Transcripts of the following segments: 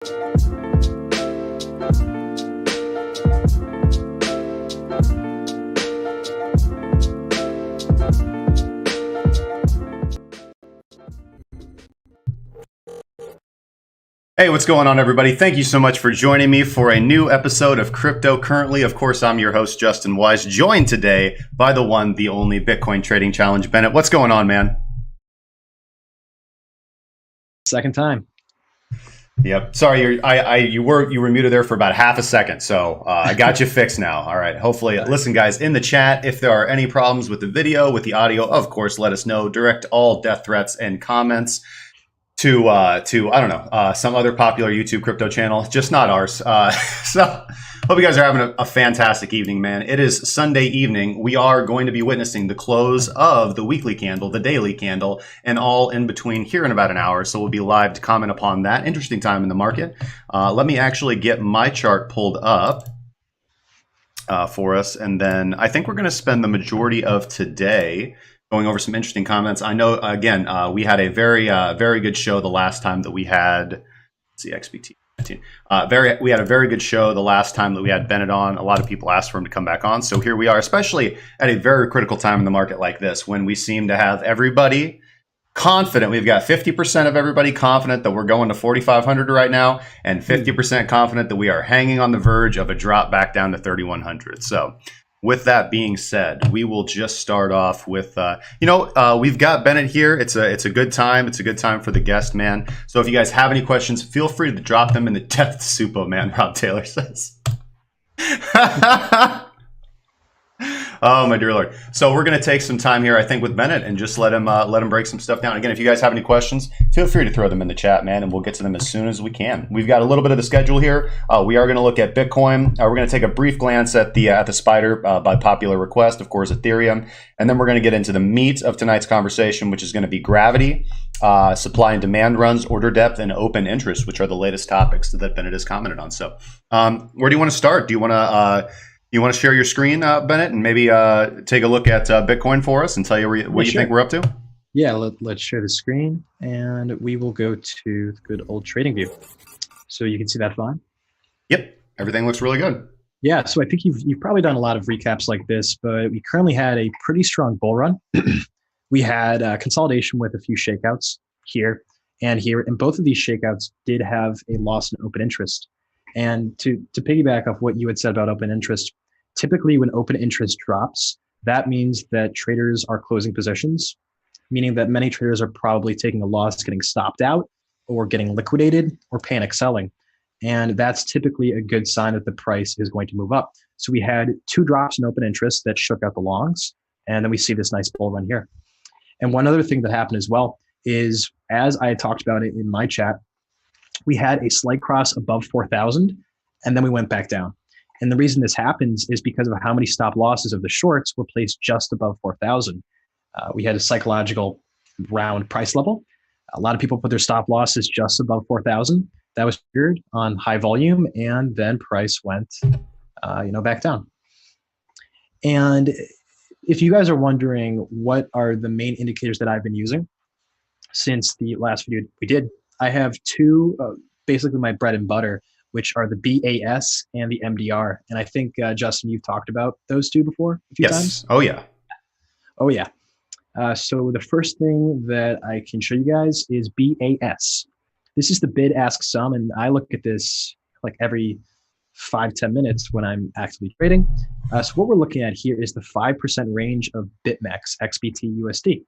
Hey, what's going on, everybody? Thank you so much for joining me for a new episode of Crypto Currently. Of course, I'm your host, Justin Wise, joined today by the one, the only Bitcoin Trading Challenge, Bennett. What's going on, man? Second time. Yep. Sorry, you were muted there for about half a second, so I got you fixed now. All right. Hopefully, listen, guys, in the chat, if there are any problems with the video, with the audio, of course, let us know. Direct all death threats and comments to I don't know, some other popular YouTube crypto channel, just not ours. So hope you guys are having a fantastic evening, man. It is Sunday evening. We are going to be witnessing the close of the weekly candle, the daily candle, and all in between here in about an hour. So we'll be live to comment upon that. Interesting time in the market. Let me actually get my chart pulled up for us. And then I think we're going to spend the majority of today going over some interesting comments. I know, again, we had a very good show the last time that we had, let's see, XBT 19. We had a very good show the last time that we had Bennett on. A lot of people asked for him to come back on. So here we are, especially at a very critical time in the market like this, when we seem to have everybody confident. We've got 50% of everybody confident that we're going to 4,500 right now, and 50% confident that we are hanging on the verge of a drop back down to 3,100. So with that being said, we will just start off with, we've got Bennett here. It's a good time. It's a good time for the guest, man. So if you guys have any questions, feel free to drop them in the death supo, man, Rob Taylor says. Oh, my dear Lord. So we're going to take some time here, I think, with Bennett and just let him break some stuff down. Again, if you guys have any questions, feel free to throw them in the chat, man, and we'll get to them as soon as we can. We've got a little bit of the schedule here. We are going to look at Bitcoin. We're going to take a brief glance at the spider by popular request, of course, Ethereum. And then we're going to get into the meat of tonight's conversation, which is going to be gravity, supply and demand runs, order depth, and open interest, which are the latest topics that Bennett has commented on. So where do you want to start? Do you want to share your screen, Bennett, and maybe take a look at Bitcoin for us and tell you what you think we're up to? Yeah, let's share the screen, and we will go to the good old trading view. So you can see that fine? Yep, everything looks really good. Yeah, so I think you've probably done a lot of recaps like this, but we currently had a pretty strong bull run. We had consolidation with a few shakeouts here and here, and both of these shakeouts did have a loss in open interest. And to piggyback off what you had said about open interest, typically when open interest drops, that means that traders are closing positions, meaning that many traders are probably taking a loss, getting stopped out, or getting liquidated, or panic selling. And that's typically a good sign that the price is going to move up. So we had two drops in open interest that shook out the longs, and then we see this nice bull run here. And one other thing that happened as well is, as I had talked about it in my chat, we had a slight cross above 4,000, and then we went back down. And the reason this happens is because of how many stop losses of the shorts were placed just above 4,000. We had a psychological round price level. A lot of people put their stop losses just above 4,000. That was triggered on high volume, and then price went, back down. And if you guys are wondering what are the main indicators that I've been using since the last video we did, I have two, basically my bread and butter, which are the BAS and the MDR. And I think, Justin, you've talked about those two before a few times. Oh, yeah. Oh, yeah. So the first thing that I can show you guys is BAS. This is the bid-ask sum, and I look at this like every 5-10 minutes when I'm actively trading. So what we're looking at here is the 5% range of BitMEX, XBT USD.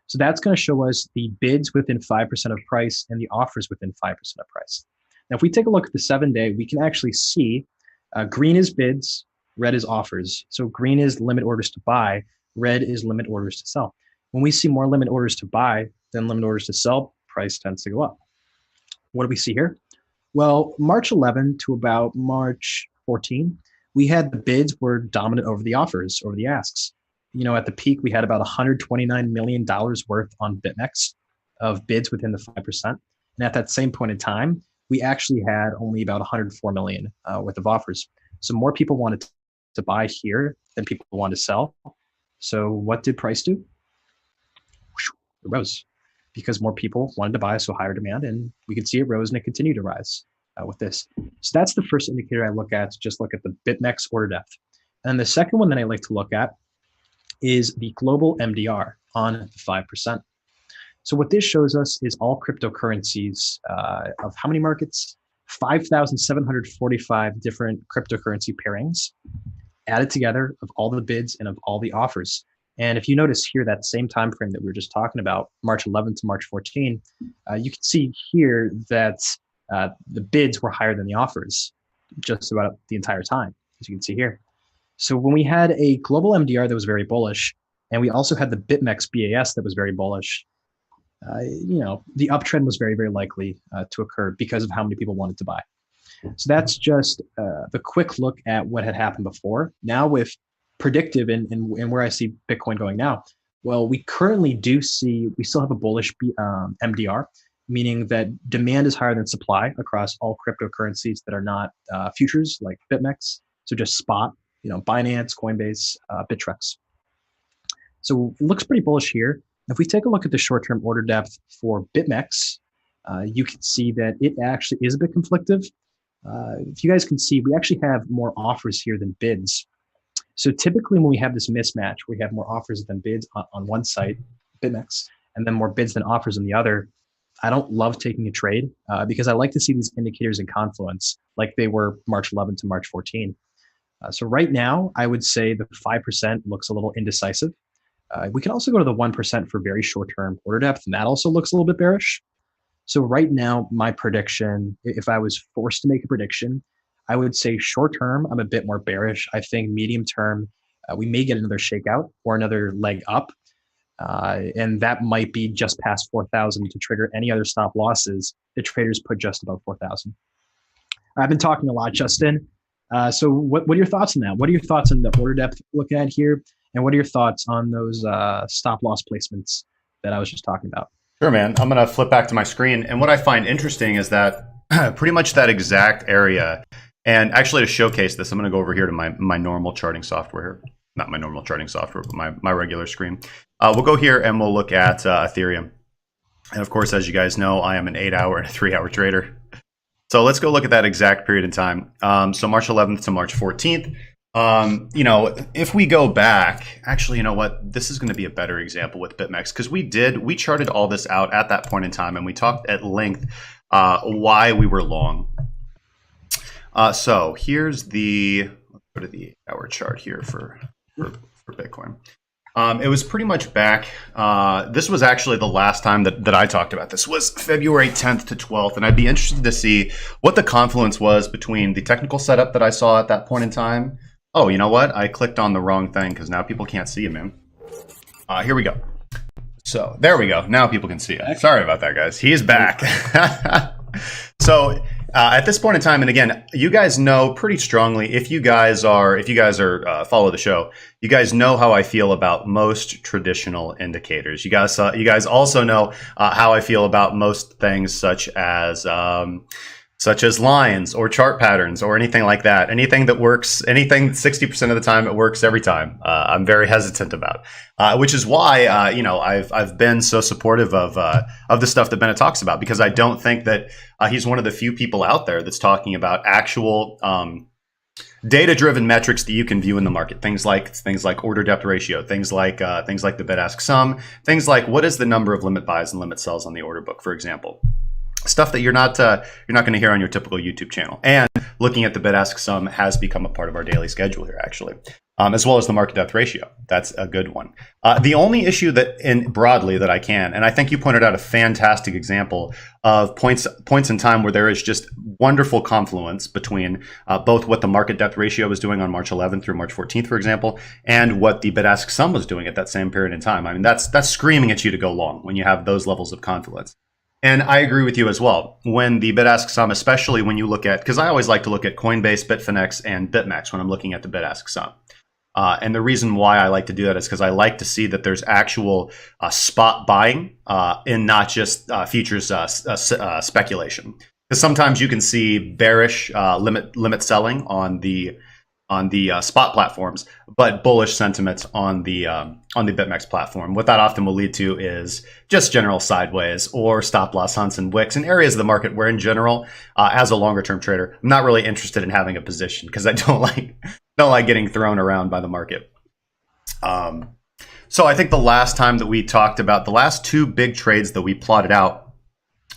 So that's going to show us the bids within 5% of price and the offers within 5% of price. Now, if we take a look at the 7-day, we can actually see green is bids, red is offers. So green is limit orders to buy, red is limit orders to sell. When we see more limit orders to buy than limit orders to sell, price tends to go up. What do we see here? Well, March 11 to about March 14, we had the bids were dominant over the offers, over the asks. At the peak, we had about $129 million worth on BitMEX of bids within the 5%. And at that same point in time, we actually had only about 104 million worth of offers. So more people wanted to buy here than people wanted to sell. So what did price do? It rose because more people wanted to buy, so higher demand, and we could see it rose and it continued to rise. with this. So that's the first indicator I look at. Just look at the BitMEX order depth. And the second one that I like to look at is the global MDR on the 5%. So what this shows us is all cryptocurrencies of how many markets? 5,745 different cryptocurrency pairings added together of all the bids and of all the offers. And if you notice here, that same time frame that we were just talking about, March 11 to March 14, you can see here that the bids were higher than the offers just about the entire time, as you can see here. So when we had a global MDR that was very bullish, and we also had the BitMEX BAS that was very bullish, the uptrend was very, very likely to occur because of how many people wanted to buy. So that's just the quick look at what had happened before. Now with predictive and where I see Bitcoin going now, well, we currently we still have a bullish MDR, meaning that demand is higher than supply across all cryptocurrencies that are not futures like BitMEX. So just spot, Binance, Coinbase, Bittrex. So it looks pretty bullish here. If we take a look at the short-term order depth for BitMEX, you can see that it actually is a bit conflictive. If you guys can see, we actually have more offers here than bids. So typically when we have this mismatch, we have more offers than bids on one site, BitMEX, and then more bids than offers on the other. I don't love taking a trade because I like to see these indicators in confluence like they were March 11 to March 14. So right now, I would say the 5% looks a little indecisive. We can also go to the 1% for very short-term order depth, and that also looks a little bit bearish. So right now, my prediction, if I was forced to make a prediction, I would say short-term, I'm a bit more bearish. I think medium-term, we may get another shakeout or another leg up, and that might be just past 4,000 to trigger any other stop losses. The traders put just above 4,000. I've been talking a lot, Justin. So what are your thoughts on that? What are your thoughts on the order depth looking at here? And what are your thoughts on those stop loss placements that I was just talking about? Sure, man. I'm going to flip back to my screen. And what I find interesting is that pretty much that exact area. And actually to showcase this, I'm going to go over here to my normal charting software here. Not my normal charting software, but my regular screen. We'll go here and we'll look at Ethereum. And of course, as you guys know, I am an 8-hour and a 3-hour trader. So let's go look at that exact period in time. So March 11th to March 14th. If we go back, actually, you know what? This is going to be a better example with BitMEX because we charted all this out at that point in time and we talked at length why we were long. So here's let's go to the hour chart here for Bitcoin. It was pretty much back. This was actually the last time that I talked about this was February 10th to 12th. And I'd be interested to see what the confluence was between the technical setup that I saw at that point in time. Oh, you know what? I clicked on the wrong thing because now people can't see it, man. Here we go. So there we go. Now people can see it. Sorry about that, guys. He is back. So at this point in time, and again, you guys know pretty strongly if you guys are follow the show, you guys know how I feel about most traditional indicators. You guys also know how I feel about most things such as lines or chart patterns or anything like that. Anything that works, 60% of the time it works every time. I'm very hesitant about, which is why I've been so supportive of the stuff that Bennett talks about because I don't think that he's one of the few people out there that's talking about actual data-driven metrics that you can view in the market. Things like order depth ratio, things like the bid-ask sum, things like what is the number of limit buys and limit sells on the order book, for example. Stuff that you're not going to hear on your typical YouTube channel. And looking at the bid-ask sum has become a part of our daily schedule here, actually, as well as the market depth ratio. That's a good one. The only issue broadly that I can, and I think you pointed out a fantastic example of points in time where there is just wonderful confluence between both what the market depth ratio was doing on March 11th through March 14th, for example, and what the bid-ask sum was doing at that same period in time. I mean, that's screaming at you to go long when you have those levels of confluence. And I agree with you as well. When the bid-ask sum, especially when you look at, because I always like to look at Coinbase, Bitfinex, and BitMEX when I'm looking at the bid-ask sum. And the reason why I like to do that is because I like to see that there's actual spot buying and not just futures speculation. Because sometimes you can see bearish limit selling on the on the spot platforms, but bullish sentiment on the BitMEX platform. What that often will lead to is just general sideways or stop loss hunts and wicks in areas of the market where, in general, as a longer term trader, I'm not really interested in having a position because I don't like getting thrown around by the market. So I think the last time that we talked about the last two big trades that we plotted out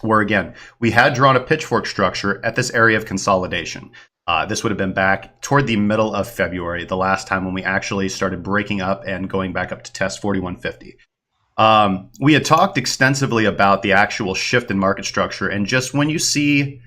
were, again, we had drawn a pitchfork structure at this area of consolidation. This would have been back toward the middle of February, the last time when we actually started breaking up and going back up to test 4150. We had talked extensively about the actual shift in market structure, and just when you see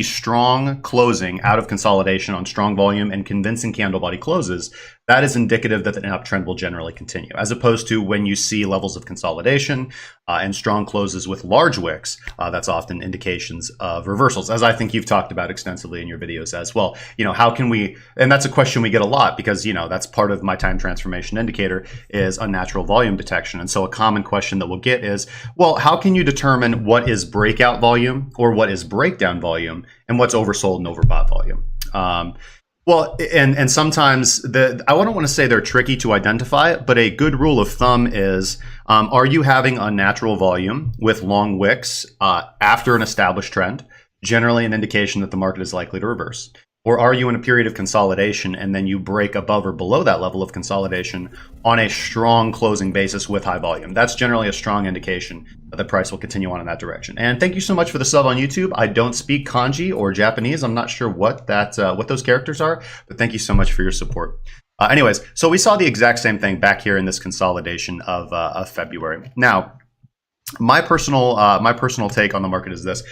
strong closing out of consolidation on strong volume and convincing candle body closes, that is indicative that the uptrend will generally continue, as opposed to when you see levels of consolidation and strong closes with large wicks. That's often indications of reversals, as I think you've talked about extensively in your videos as well. How can we, and that's a question we get a lot because, that's part of my time transformation indicator is unnatural volume detection. And so a common question that we'll get is, well, how can you determine what is breakout volume or what is breakdown volume and what's oversold and overbought volume? Well, and sometimes I don't want to say they're tricky to identify, but a good rule of thumb is, are you having unnatural volume with long wicks after an established trend, generally an indication that the market is likely to reverse? Or are you in a period of consolidation and then you break above or below that level of consolidation on a strong closing basis with high volume? That's generally a strong indication that the price will continue on in that direction. And thank you so much for the sub on YouTube. I don't speak kanji or Japanese. I'm not sure what those characters are, but thank you so much for your support. Anyways, so we saw the exact same thing back here in this consolidation of February. Now, my personal take on the market is this.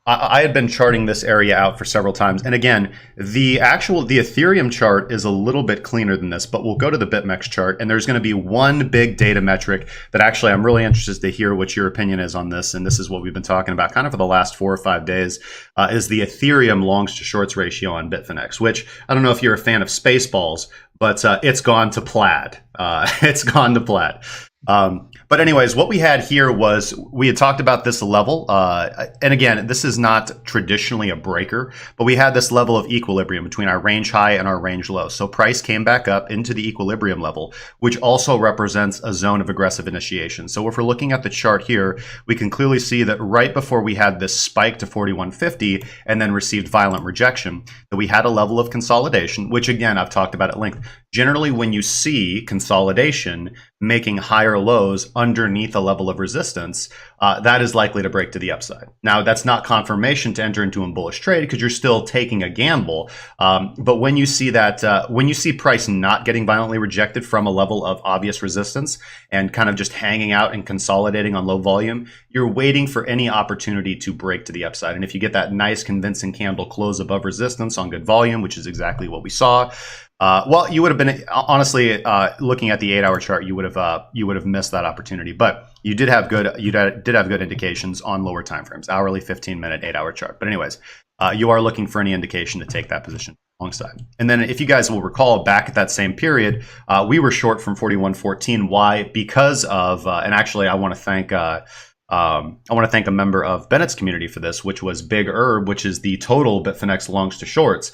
I had been charting this area out for several times. And again, the Ethereum chart is a little bit cleaner than this, but we'll go to the BitMEX chart and there's going to be one big data metric that actually I'm really interested to hear what your opinion is on this. And this is what we've been talking about kind of for the last 4 or 5 days, is the Ethereum longs to shorts ratio on Bitfinex, which I don't know if you're a fan of Spaceballs, but it's gone to plaid. It's gone to plaid. But anyways, what we had here was we had talked about this level. And again, this is not traditionally a breaker, but we had this level of equilibrium between our range high and our range low. So price came back up into the equilibrium level, which also represents a zone of aggressive initiation. So if we're looking at the chart here, we can clearly see that right before we had this spike to 4150 and then received violent rejection, that we had a level of consolidation, which again, I've talked about at length. Generally, when you see consolidation making higher lows underneath a level of resistance, that is likely to break to the upside. Now, that's not confirmation to enter into a bullish trade because you're still taking a gamble. But when you see that, when you see price not getting violently rejected from a level of obvious resistance and kind of just hanging out and consolidating on low volume, you're waiting for any opportunity to break to the upside. And if you get that nice convincing candle close above resistance on good volume, which is exactly what we saw, well, you would have been honestly looking at the 8-hour chart. You would have missed that opportunity, but you did have good indications on lower time frames, hourly, 15-minute, 8-hour chart. But anyways, you are looking for any indication to take that position alongside. And then, if you guys will recall, back at that same period, we were short from 41.14. Why? Because of and actually, I want to thank a member of Bennett's community for this, which was Big Herb, which is the total Bitfinex longs to shorts.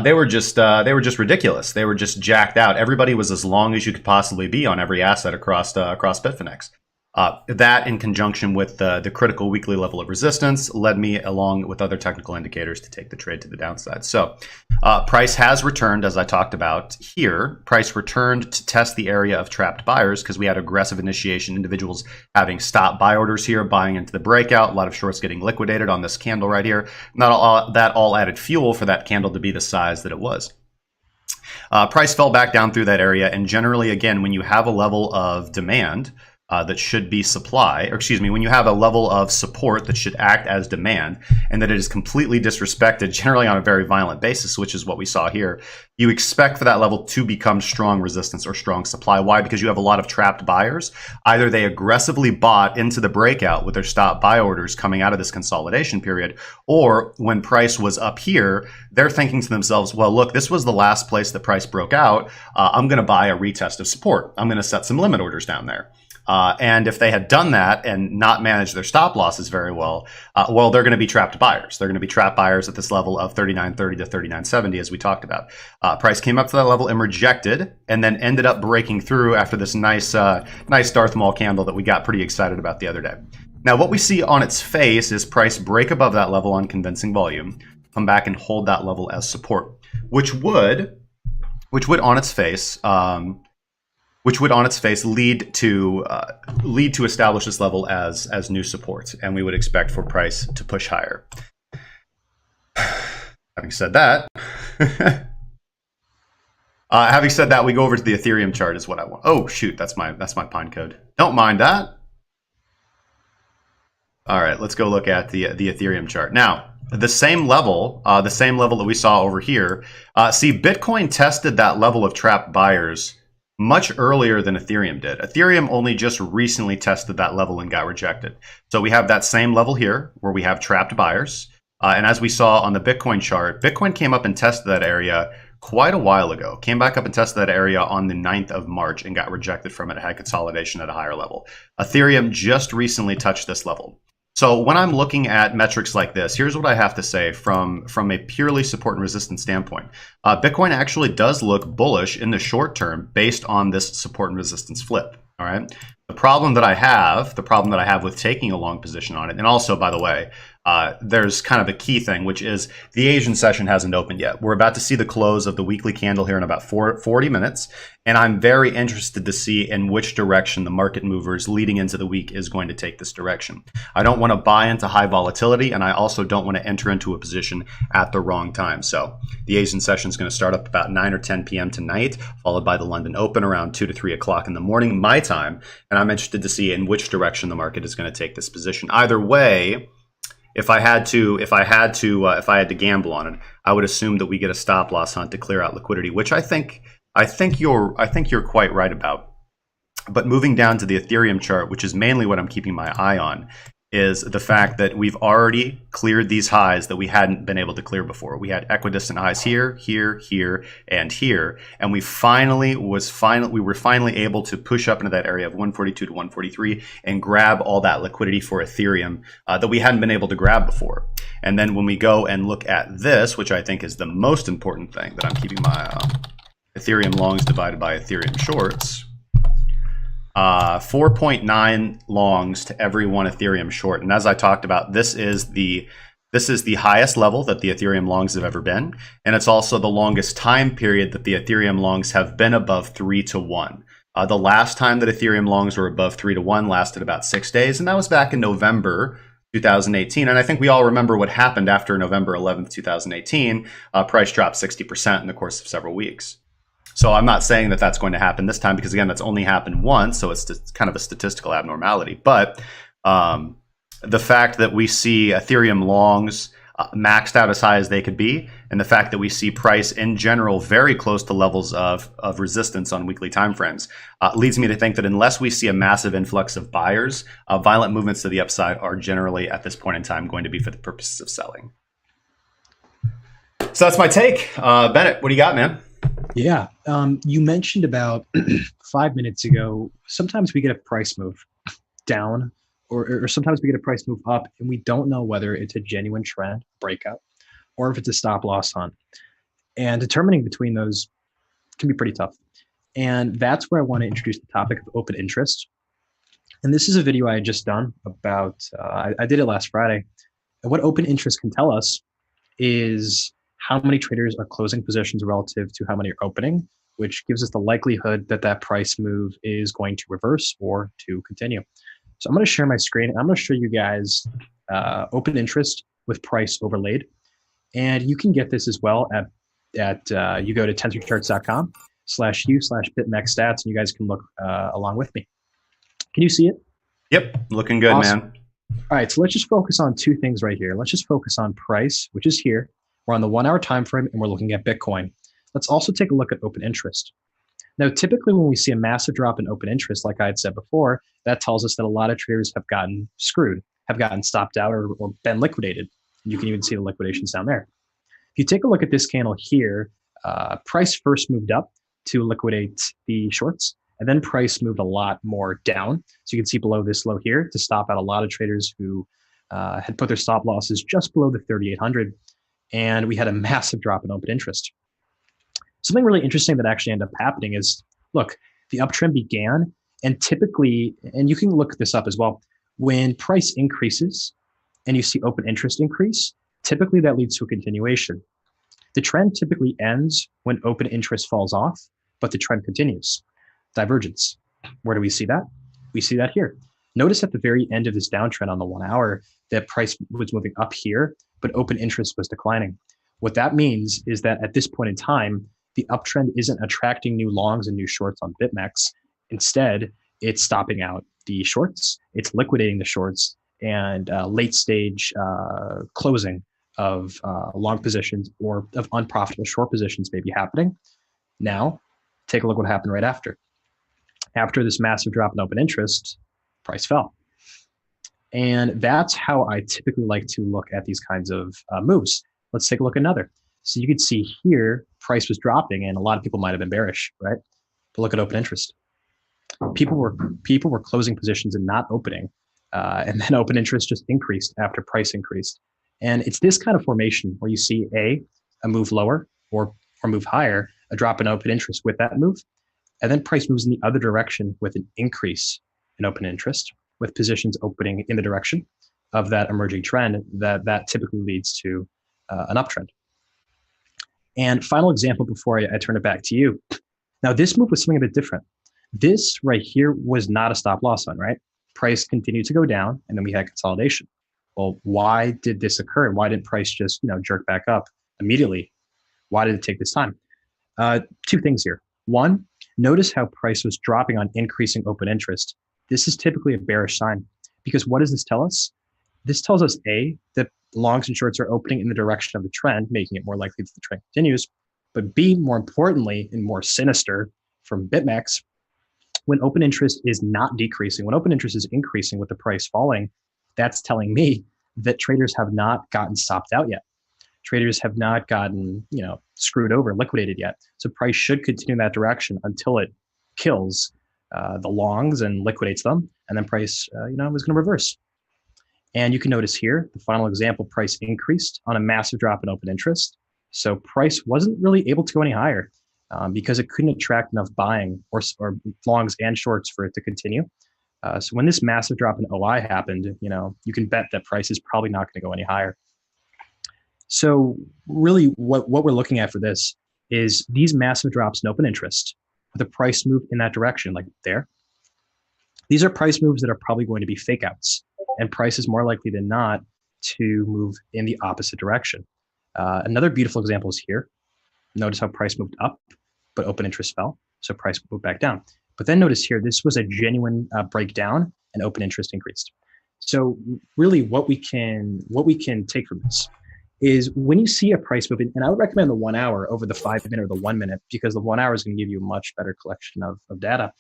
They were just ridiculous. They were just jacked out. Everybody was as long as you could possibly be on every asset across Bitfinex. That, in conjunction with the critical weekly level of resistance, led me, along with other technical indicators, to take the trade to the downside. So price has returned, as I talked about here. Price returned to test the area of trapped buyers because we had aggressive initiation, individuals having stop buy orders here, buying into the breakout, a lot of shorts getting liquidated on this candle right here. That all added fuel for that candle to be the size that it was. Price fell back down through that area, and generally, again, when you have a level of demand that should be supply, or excuse me, when you have a level of support that should act as demand and that it is completely disrespected, generally on a very violent basis, which is what we saw here, you expect for that level to become strong resistance or strong supply. Why? Because you have a lot of trapped buyers. Either they aggressively bought into the breakout with their stop buy orders coming out of this consolidation period, or when price was up here, they're thinking to themselves, well, look, this was the last place that price broke out. I'm going to buy a retest of support. I'm going to set some limit orders down there. And if they had done that and not managed their stop losses very well, they're going to be trapped buyers. They're going to be trapped buyers at this level of 39.30 to 39.70, as we talked about. Price came up to that level and rejected, and then ended up breaking through after this nice Darth Maul candle that we got pretty excited about the other day. Now, what we see on its face is price break above that level on convincing volume, come back and hold that level as support, which would on its face lead to establish this level as new support, and we would expect for price to push higher. Having said that, we go over to the Ethereum chart is what I want. Oh shoot, that's my pine code. Don't mind that. All right, let's go look at the Ethereum chart now. The same level that we saw over here. See, Bitcoin tested that level of trapped buyers much earlier than Ethereum did. Ethereum only just recently tested that level and got rejected. So we have that same level here where we have trapped buyers. And as we saw on the Bitcoin chart, Bitcoin came up and tested that area quite a while ago. Came back up and tested that area on the 9th of March and got rejected from it. It had consolidation at a higher level. Ethereum just recently touched this level. So when I'm looking at metrics like this, here's what I have to say from a purely support and resistance standpoint. Bitcoin actually does look bullish in the short term based on this support and resistance flip. All right. The problem that I have with taking a long position on it, and also, by the way, there's kind of a key thing, which is the Asian session hasn't opened yet. We're about to see the close of the weekly candle here in about 40 minutes, and I'm very interested to see in which direction the market movers leading into the week is going to take this direction. I don't want to buy into high volatility, and I also don't want to enter into a position at the wrong time. So the Asian session is going to start up about 9 or 10 p.m. tonight, followed by the London Open around 2 to 3 o'clock in the morning, my time, and I'm interested to see in which direction the market is going to take this position. Either way, if I had to gamble on it, I would assume that we get a stop loss hunt to clear out liquidity, which I think you're quite right about. But moving down to the Ethereum chart, which is mainly what I'm keeping my eye on, is the fact that we've already cleared these highs that we hadn't been able to clear before. We had equidistant highs here, here, and here, and we were finally able to push up into that area of 142 to 143 and grab all that liquidity for Ethereum that we hadn't been able to grab before. And then when we go and look at this, which I think is the most important thing that I'm keeping my Ethereum longs divided by Ethereum shorts. 4.9 longs to every one Ethereum short. And as I talked about, this is the highest level that the Ethereum longs have ever been. And it's also the longest time period that the Ethereum longs have been above 3 to 1. The last time that Ethereum longs were above 3 to 1 lasted about 6 days. And that was back in November 2018. And I think we all remember what happened after November 11th, 2018. Price dropped 60% in the course of several weeks. So I'm not saying that that's going to happen this time because, again, that's only happened once. So it's just kind of a statistical abnormality. But the fact that we see Ethereum longs maxed out as high as they could be, and the fact that we see price in general very close to levels of resistance on weekly timeframes leads me to think that unless we see a massive influx of buyers, violent movements to the upside are generally at this point in time going to be for the purposes of selling. So that's my take. Bennett, what do you got, man? Yeah. You mentioned about 5 minutes ago, sometimes we get a price move down or sometimes we get a price move up and we don't know whether it's a genuine trend breakout or if it's a stop loss hunt. And determining between those can be pretty tough. And that's where I want to introduce the topic of open interest. And this is a video I had just done about, I did it last Friday. And what open interest can tell us is how many traders are closing positions relative to how many are opening, which gives us the likelihood that that price move is going to reverse or to continue. So I'm going to share my screen. I'm going to show you guys open interest with price overlaid. And you can get this as well at you go to 10thecharts.com/u/bitmexstats, and you guys can look along with me. Can you see it? Yep, looking good, awesome, man. All right, so let's just focus on two things right here. Let's just focus on price, which is here. We're on the 1 hour time frame, and we're looking at Bitcoin. Let's also take a look at open interest. Now, typically when we see a massive drop in open interest, like I had said before, that tells us that a lot of traders have gotten screwed, have gotten stopped out or been liquidated. You can even see the liquidations down there. If you take a look at this candle here, price first moved up to liquidate the shorts, And then price moved a lot more down. So you can see below this low here to stop out a lot of traders who had put their stop losses just below the 3,800. And we had a massive drop in open interest. Something really interesting that actually ended up happening is, look, the uptrend began, and typically, and you can look this up as well, when price increases and you see open interest increase, typically that leads to a continuation. The trend typically ends when open interest falls off, but the trend continues. Divergence. Where do we see that? We see that here. Notice at the very end of this downtrend on the 1 hour that price was moving up here, but open interest was declining. What that means is that at this point in time, the uptrend isn't attracting new longs and new shorts on BitMEX. Instead, it's stopping out the shorts, it's liquidating the shorts, and late stage closing of long positions or of unprofitable short positions may be happening. Now, take a look what happened right after. After this massive drop in open interest, price fell. And that's how I typically like to look at these kinds of moves. Let's take a look at another. So you can see here, price was dropping and a lot of people might have been bearish, right? But look at open interest. People were closing positions and not opening. And then open interest just increased after price increased. And it's this kind of formation where you see a move lower or move higher, a drop in open interest with that move. And then price moves in the other direction with an increase in open interest, with positions opening in the direction of that emerging trend that typically leads to an uptrend. And final example before I turn it back to you. Now, this move was something a bit different. This right here was not a stop loss sign, right? Price continued to go down, and then we had consolidation. Well, why did this occur? And why didn't price just jerk back up immediately? Why did it take this time? Two things here. One, notice how price was dropping on increasing open interest. This is typically a bearish sign because what does this tell us? This tells us A, that longs and shorts are opening in the direction of the trend, making it more likely that the trend continues. But B, more importantly and more sinister from BitMEX, when open interest is not decreasing, when open interest is increasing with the price falling, that's telling me that traders have not gotten stopped out yet. Traders have not gotten, screwed over, liquidated yet. So price should continue in that direction until it kills the longs and liquidates them, and then price, was going to reverse. And you can notice here, the final example, price increased on a massive drop in open interest. So price wasn't really able to go any higher because it couldn't attract enough buying or longs and shorts for it to continue. So when this massive drop in OI happened, you can bet that price is probably not going to go any higher. So really what we're looking at for this is these massive drops in open interest with a price move in that direction, like there. These are price moves that are probably going to be fake outs, and price is more likely than not to move in the opposite direction. Another beautiful example is here. Notice how price moved up, but open interest fell, so price moved back down. But then notice here, this was a genuine breakdown and open interest increased. So really what we can take from this is when you see a price move, and I would recommend the 1 hour over the 5 minute or the 1 minute, because the 1 hour is going to give you a much better collection of data.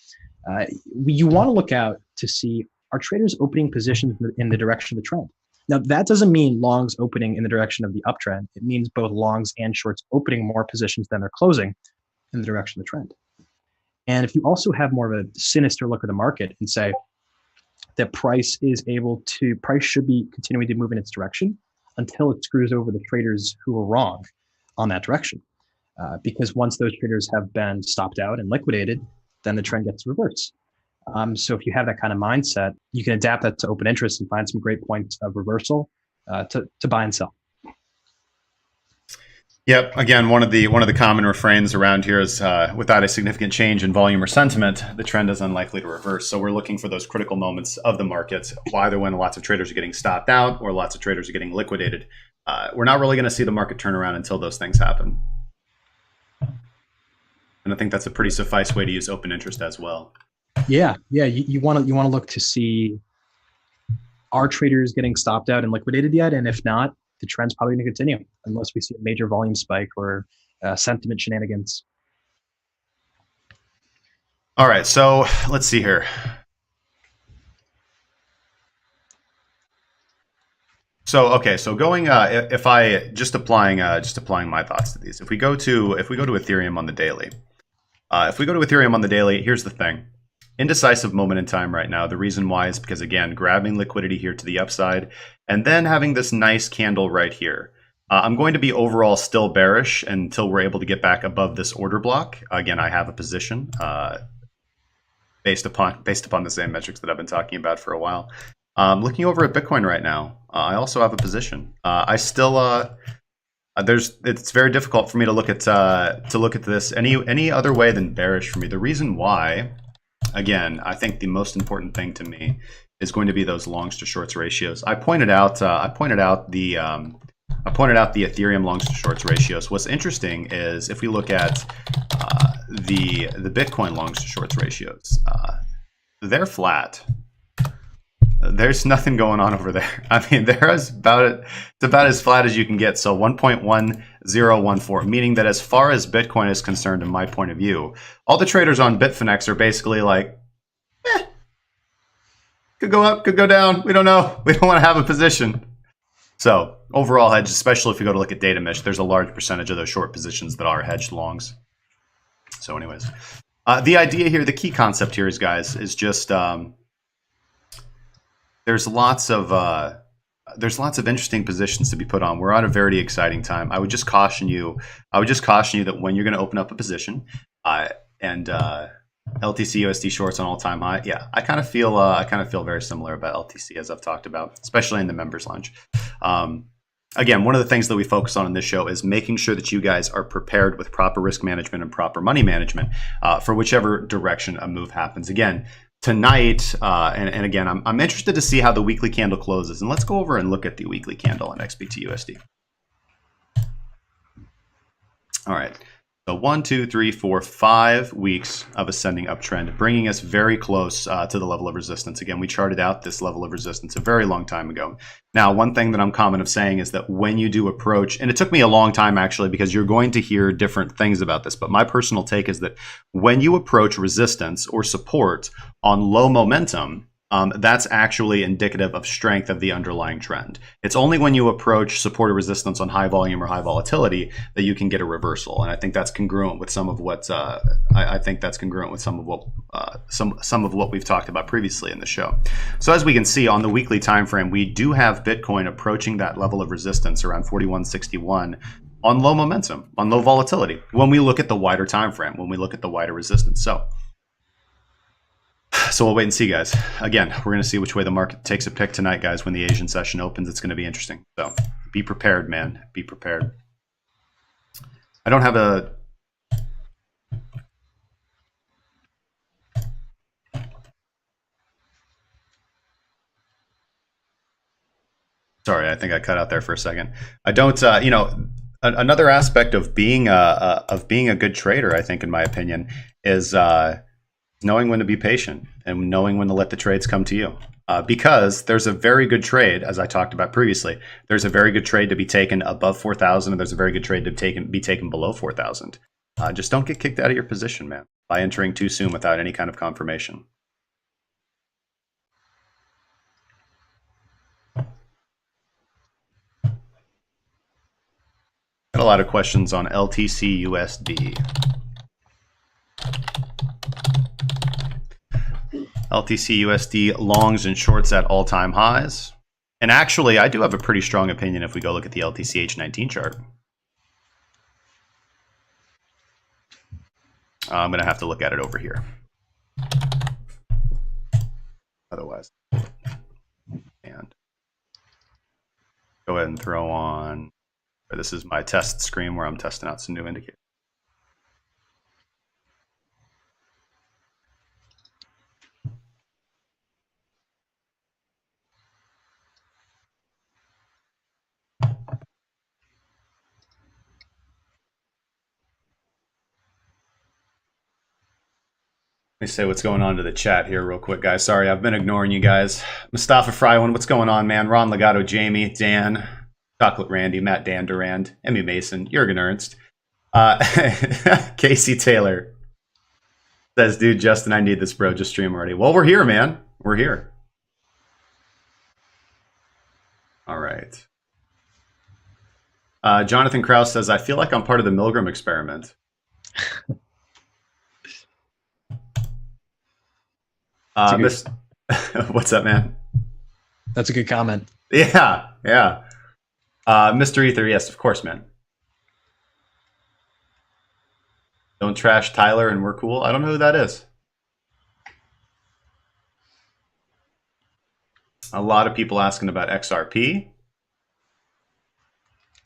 You want to look out to see, are traders opening positions in the direction of the trend? Now, that doesn't mean longs opening in the direction of the uptrend. It means both longs and shorts opening more positions than they're closing in the direction of the trend. And if you also have more of a sinister look at the market and say that price should be continuing to move in its direction until it screws over the traders who are wrong on that direction. Because once those traders have been stopped out and liquidated, then the trend gets reversed. So if you have that kind of mindset, you can adapt that to open interest and find some great points of reversal to buy and sell. Yep. Again, one of the common refrains around here is without a significant change in volume or sentiment, the trend is unlikely to reverse. So we're looking for those critical moments of the market, either when lots of traders are getting stopped out or lots of traders are getting liquidated. We're not really going to see the market turn around until those things happen. And I think that's a pretty suffice way to use open interest as well. Yeah. You want to look to see, are traders getting stopped out and liquidated yet? And if not, the trend's probably going to continue unless we see a major volume spike or sentiment shenanigans. All right, so let's see here. So going if I just applying my thoughts to these, if we go to Ethereum on the daily, If we go to Ethereum on the daily, here's the thing. Indecisive moment in time right now. The reason why is because, again, grabbing liquidity here to the upside and then having this nice candle right here. I'm going to be overall still bearish until we're able to get back above this order block. Again, I have a position based upon the same metrics that I've been talking about for a while. Looking over at Bitcoin right now, I also have a position. I still it's very difficult for me to look at this any other way than bearish for me. The reason why, again, I think the most important thing to me is going to be those longs to shorts ratios. I pointed out the Ethereum longs to shorts ratios. What's interesting is if we look at the Bitcoin longs to shorts ratios, they're flat. There's nothing going on over there. I mean, it's about as flat as you can get. So 1.1014, meaning that as far as Bitcoin is concerned, in my point of view, all the traders on Bitfinex are basically like, could go up, could go down. We don't know. We don't want to have a position. So overall hedge, especially if you go to look at data mesh, there's a large percentage of those short positions that are hedged longs. So anyways, the idea here, the key concept here is, guys, is just there's lots of interesting positions to be put on. We're on a very exciting time. I would just caution you that when you're going to open up a position, and LTC USD shorts on all-time high. Yeah, I kind of feel very similar about LTC, as I've talked about, especially in the members lounge. Again, one of the things that we focus on in this show is making sure that you guys are prepared with proper risk management and proper money management for whichever direction a move happens. Again, tonight, and again, I'm interested to see how the weekly candle closes. And let's go over and look at the weekly candle on XBT USD. All right. So 1, 2, 3, 4, 5 weeks of ascending uptrend, bringing us very close to the level of resistance. Again, we charted out this level of resistance a very long time ago. Now, one thing that I'm common of saying is that when you do approach, and it took me a long time actually, because you're going to hear different things about this, but my personal take is that when you approach resistance or support on low momentum, that's actually indicative of strength of the underlying trend. It's only when you approach support or resistance on high volume or high volatility that you can get a reversal, and I think that's congruent with some of what some of what we've talked about previously in the show. So as we can see on the weekly time frame, we do have Bitcoin approaching that level of resistance around 4161 on low momentum, on low volatility. When we look at the wider time frame, when we look at the wider resistance, so we'll wait and see, guys. Again, we're going to see which way the market takes a pick tonight, guys. When the Asian session opens, it's going to be interesting. So be prepared, man. Be prepared. I don't have a... Sorry, I think I cut out there for a second. I don't, another aspect of being a good trader, I think, in my opinion, is knowing when to be patient and knowing when to let the trades come to you. Because there's a very good trade, as I talked about previously, there's a very good trade to be taken above 4,000, and there's a very good trade to be taken below 4,000. Just don't get kicked out of your position, man, by entering too soon without any kind of confirmation. Got a lot of questions on LTC USD. LTC USD longs and shorts at all-time highs. And actually, I do have a pretty strong opinion if we go look at the LTC H19 chart. I'm going to have to look at it over here. Otherwise, and go ahead and throw on, this is my test screen where I'm testing out some new indicators. Let me say what's going on to the chat here real quick, guys. Sorry, I've been ignoring you guys. Mustafa Frywan, what's going on, man? Ron Legato, Jamie, Dan, Chocolate Randy, Matt Dan Durand, Emmy Mason, Jurgen Ernst, Casey Taylor says, dude, Justin, I need this, bro. Just stream already. Well, we're here, man. We're here. All right. Jonathan Krause says, I feel like I'm part of the Milgram experiment. Miss, what's up, man? That's a good comment. Yeah, yeah. Mr. Ether, yes, of course, man. Don't trash Tyler and we're cool. I don't know who that is. A lot of people asking about XRP.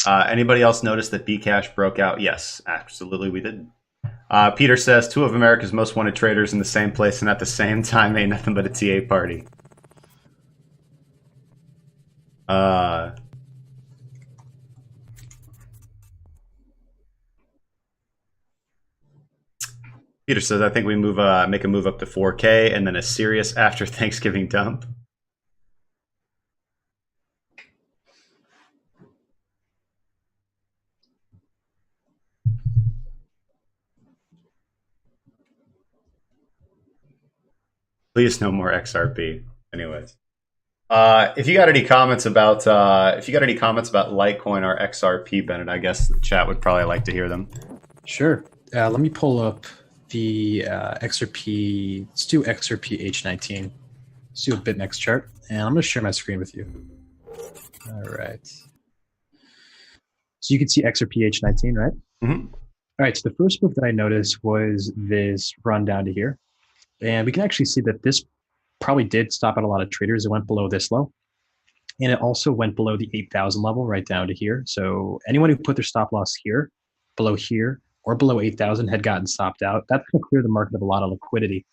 Anybody else notice that Bcash broke out? Yes, absolutely we did. Peter says, two of America's most wanted traders in the same place and at the same time ain't nothing but a TA party. Peter says, I think we make a move up to 4K and then a serious after Thanksgiving dump. Please no more XRP. Anyways, if you got any comments about Litecoin or XRP, Bennett, I guess the chat would probably like to hear them. Sure. Let me pull up the XRP. Let's do XRP H19. Let's do a BitMEX chart, and I'm going to share my screen with you. All right. So you can see XRP H19, right? Mm-hmm. All right. So the first move that I noticed was this run down to here. And we can actually see that this probably did stop out a lot of traders. It went below this low. And it also went below the 8,000 level right down to here. So anyone who put their stop loss here, below here, or below 8,000 had gotten stopped out. That's going to clear the market of a lot of liquidity.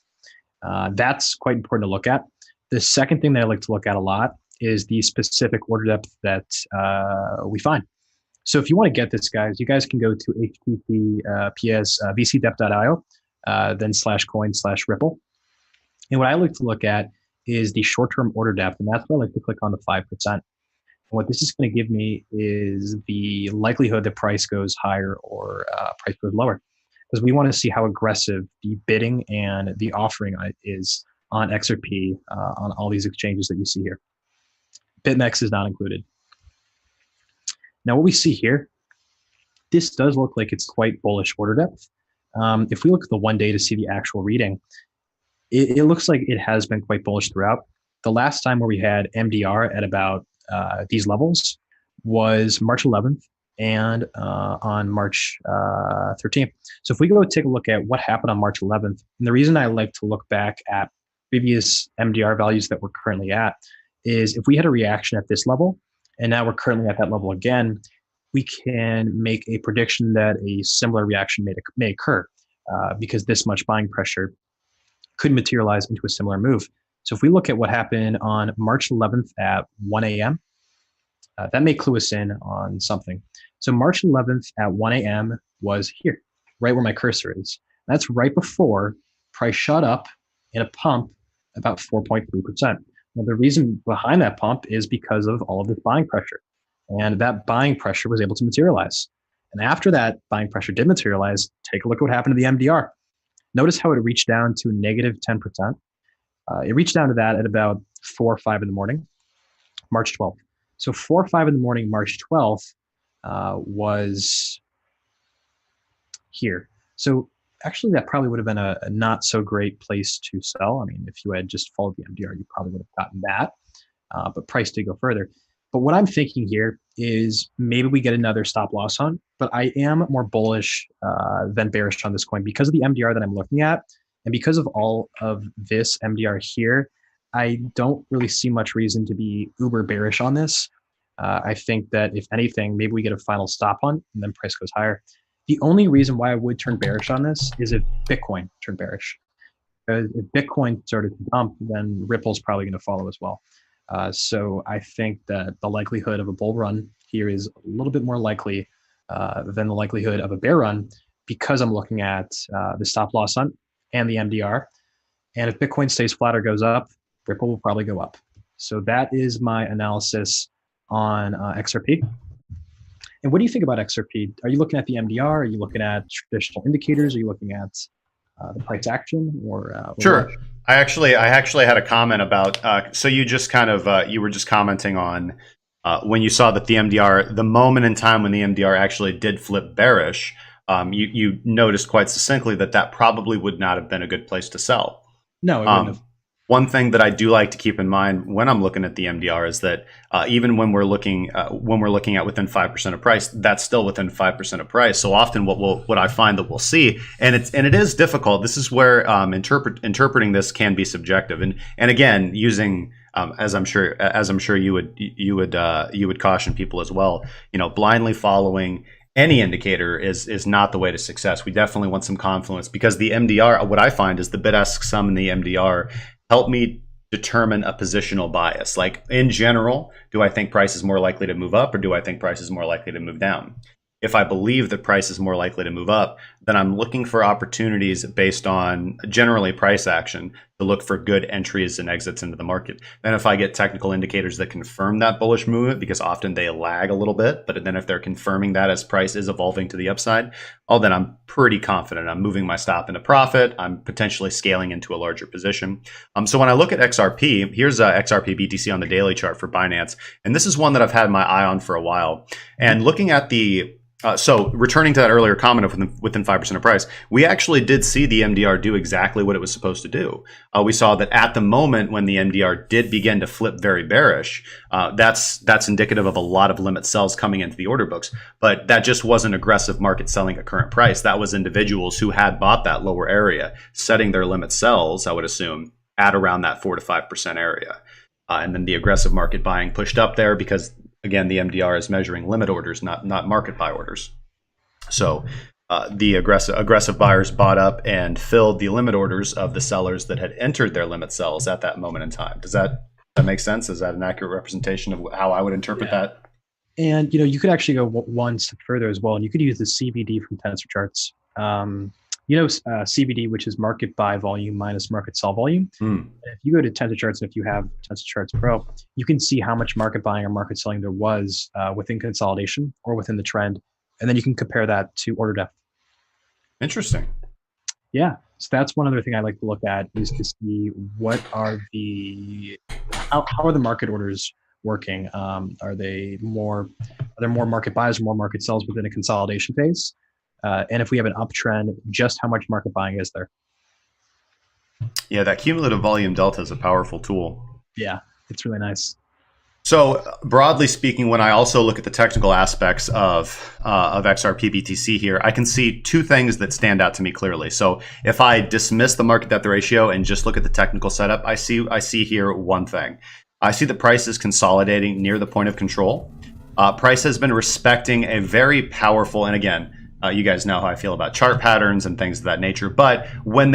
That's quite important to look at. The second thing that I like to look at a lot is the specific order depth that we find. So if you want to get this, guys, you guys can go to https vcdep.io, then /coin/Ripple. And what I like to look at is the short-term order depth, and that's why I like to click on the 5%. And what this is going to give me is the likelihood that price goes higher or price goes lower, because we want to see how aggressive the bidding and the offering is on XRP on all these exchanges that you see here. BitMEX is not included. Now, what we see here, this does look like it's quite bullish order depth. If we look at the 1 day to see the actual reading, it looks like it has been quite bullish throughout. The last time where we had MDR at about these levels was March 11th and on March 13th. So if we go take a look at what happened on March 11th, and the reason I like to look back at previous MDR values that we're currently at is if we had a reaction at this level, and now we're currently at that level again, we can make a prediction that a similar reaction may occur because this much buying pressure could materialize into a similar move. So if we look at what happened on March 11th at 1 a.m., that may clue us in on something. So March 11th at 1 a.m. was here, right where my cursor is. That's right before price shot up in a pump about 4.3%. Now, the reason behind that pump is because of all of this buying pressure. And that buying pressure was able to materialize. And after that buying pressure did materialize, take a look at what happened to the MDR. Notice how it reached down to negative 10%. It reached down to that at about 4 or 5 in the morning, March 12th. So 4 or 5 in the morning, March 12th was here. So actually, that probably would have been a not so great place to sell. I mean, if you had just followed the MDR, you probably would have gotten that. But price did go further. But what I'm thinking here is maybe we get another stop loss hunt, but I am more bullish than bearish on this coin because of the MDR that I'm looking at. And because of all of this MDR here, I don't really see much reason to be uber bearish on this. I think that if anything, maybe we get a final stop hunt and then price goes higher. The only reason why I would turn bearish on this is if Bitcoin turned bearish. If Bitcoin started to dump, then Ripple's probably going to follow as well. So I think that the likelihood of a bull run here is a little bit more likely than the likelihood of a bear run because I'm looking at the stop loss hunt and the MDR. And if Bitcoin stays flat or goes up, Ripple will probably go up. So that is my analysis on XRP. And what do you think about XRP? Are you looking at the MDR? Are you looking at traditional indicators? Are you looking at the price action? Or sure. I actually had a comment about. So you just kind of you were just commenting on when you saw that the MDR, the moment in time when the MDR actually did flip bearish, you noticed quite succinctly that probably would not have been a good place to sell. No, it wouldn't have. One thing that I do like to keep in mind when I'm looking at the MDR is that even when we're looking at within 5% of price, that's still within 5% of price. So often, what I find that we'll see, and it is difficult. This is where interpreting this can be subjective, and again using. As I'm sure you would caution people as well. Blindly following any indicator is not the way to success. We definitely want some confluence, because the MDR, what I find is the bid-ask sum in the MDR help me determine a positional bias. Like, in general, do I think price is more likely to move up, or do I think price is more likely to move down? If I believe that price is more likely to move up, then I'm looking for opportunities based on generally price action to look for good entries and exits into the market. Then if I get technical indicators that confirm that bullish movement, because often they lag a little bit, but then if they're confirming that as price is evolving to the upside, then I'm pretty confident. I'm moving my stop into profit. I'm potentially scaling into a larger position. So when I look at XRP, here's XRP BTC on the daily chart for Binance. And this is one that I've had my eye on for a while. And looking at the so returning to that earlier comment of within 5% of price, we actually did see the MDR do exactly what it was supposed to do. We saw that at the moment when the MDR did begin to flip very bearish, that's indicative of a lot of limit sells coming into the order books. But that just wasn't aggressive market selling at current price. That was individuals who had bought that lower area, setting their limit sells, I would assume, at around that 4 to 5% area. And then the aggressive market buying pushed up there because, again, the MDR is measuring limit orders, not market buy orders. So the aggressive buyers bought up and filled the limit orders of the sellers that had entered their limit sells at that moment in time. Does that make sense? Is that an accurate representation of how I would interpret that? And you could actually go one step further as well, and you could use the CBD from Tensor Charts. CBD, which is market buy volume minus market sell volume. If you go to Tensor Charts, if you have Tensor Charts Pro, you can see how much market buying or market selling there was within consolidation or within the trend. And then you can compare that to order depth. Interesting. Yeah. So that's one other thing I like to look at, is to see what are how are the market orders working? Are there more market buys or more market sells within a consolidation phase? And if we have an uptrend, just how much market buying is there? Yeah, that cumulative volume delta is a powerful tool. Yeah, it's really nice. So broadly speaking, when I also look at the technical aspects of XRP BTC here, I can see two things that stand out to me clearly. So if I dismiss the market depth ratio and just look at the technical setup, I see here one thing. I see the price is consolidating near the point of control. Price has been respecting a very powerful, and again, you guys know how I feel about chart patterns and things of that nature. But when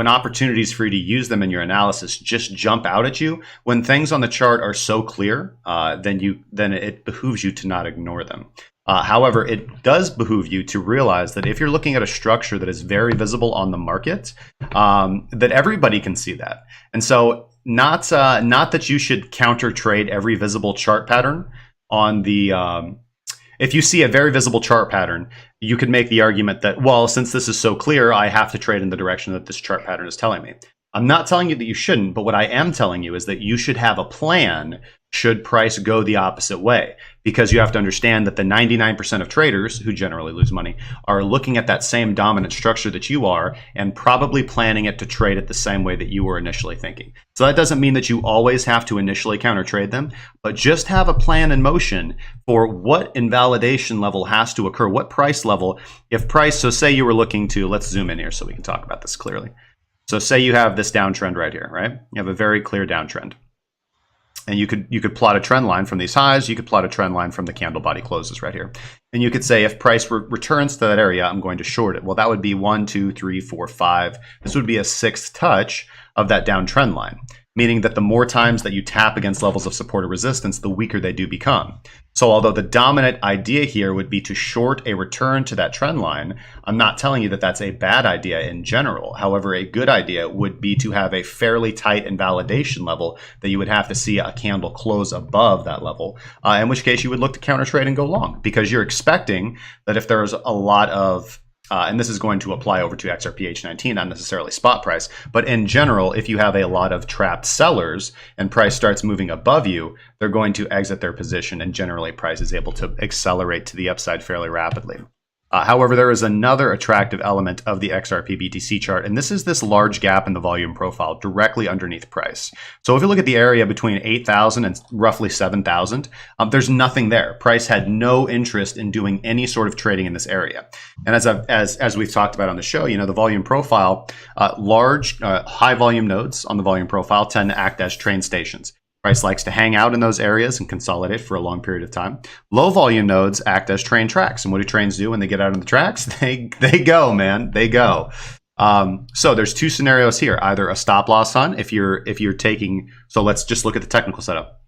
opportunities for you to use them in your analysis just jump out at you, when things on the chart are so clear, then it behooves you to not ignore them. However, it does behoove you to realize that if you're looking at a structure that is very visible on the market, that everybody can see that. And so not that you should counter trade every visible chart pattern on the if you see a very visible chart pattern, you could make the argument that, well, since this is so clear, I have to trade in the direction that this chart pattern is telling me. I'm not telling you that you shouldn't, but what I am telling you is that you should have a plan should price go the opposite way, because you have to understand that the 99% of traders who generally lose money are looking at that same dominant structure that you are and probably planning it to trade it the same way that you were initially thinking. So that doesn't mean that you always have to initially counter trade them, but just have a plan in motion for what invalidation level has to occur, what price level. If price, so say you were looking to, let's zoom in here so we can talk about this clearly. So say you have this downtrend right here, right? You have a very clear downtrend. And you could plot a trend line from these highs. You could plot a trend line from the candle body closes right here. And you could say, if price returns to that area, I'm going to short it. Well, that would be 1, 2, 3, 4, 5. This would be a sixth touch of that downtrend line, meaning that the more times that you tap against levels of support or resistance, the weaker they do become. So although the dominant idea here would be to short a return to that trend line, I'm not telling you that that's a bad idea in general. However, a good idea would be to have a fairly tight invalidation level that you would have to see a candle close above that level, in which case you would look to counter trade and go long, because you're expecting that if there's a lot of and this is going to apply over to XRP H19, not necessarily spot price, but in general, if you have a lot of trapped sellers and price starts moving above you, they're going to exit their position, and generally price is able to accelerate to the upside fairly rapidly. However, there is another attractive element of the XRP BTC chart, and this is this large gap in the volume profile directly underneath price. So if you look at the area between 8,000 and roughly 7,000, there's nothing there. Price had no interest in doing any sort of trading in this area. And as we've talked about on the show, the volume profile, large, high volume nodes on the volume profile tend to act as train stations. Price likes to hang out in those areas and consolidate for a long period of time. Low volume nodes act as train tracks. And what do trains do when they get out on the tracks? They go, man. They go. So there's two scenarios here. Either a stop loss hunt if you're taking. So let's just look at the technical setup.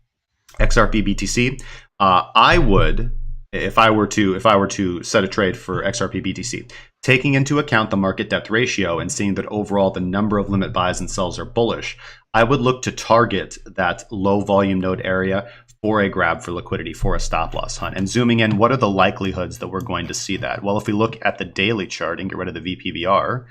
XRP BTC. I would, if I were to set a trade for XRP BTC, taking into account the market depth ratio and seeing that overall the number of limit buys and sells are bullish, I would look to target that low volume node area for a grab for liquidity, for a stop loss hunt. And zooming in, what are the likelihoods that we're going to see that? Well, if we look at the daily chart and get rid of the VPVR,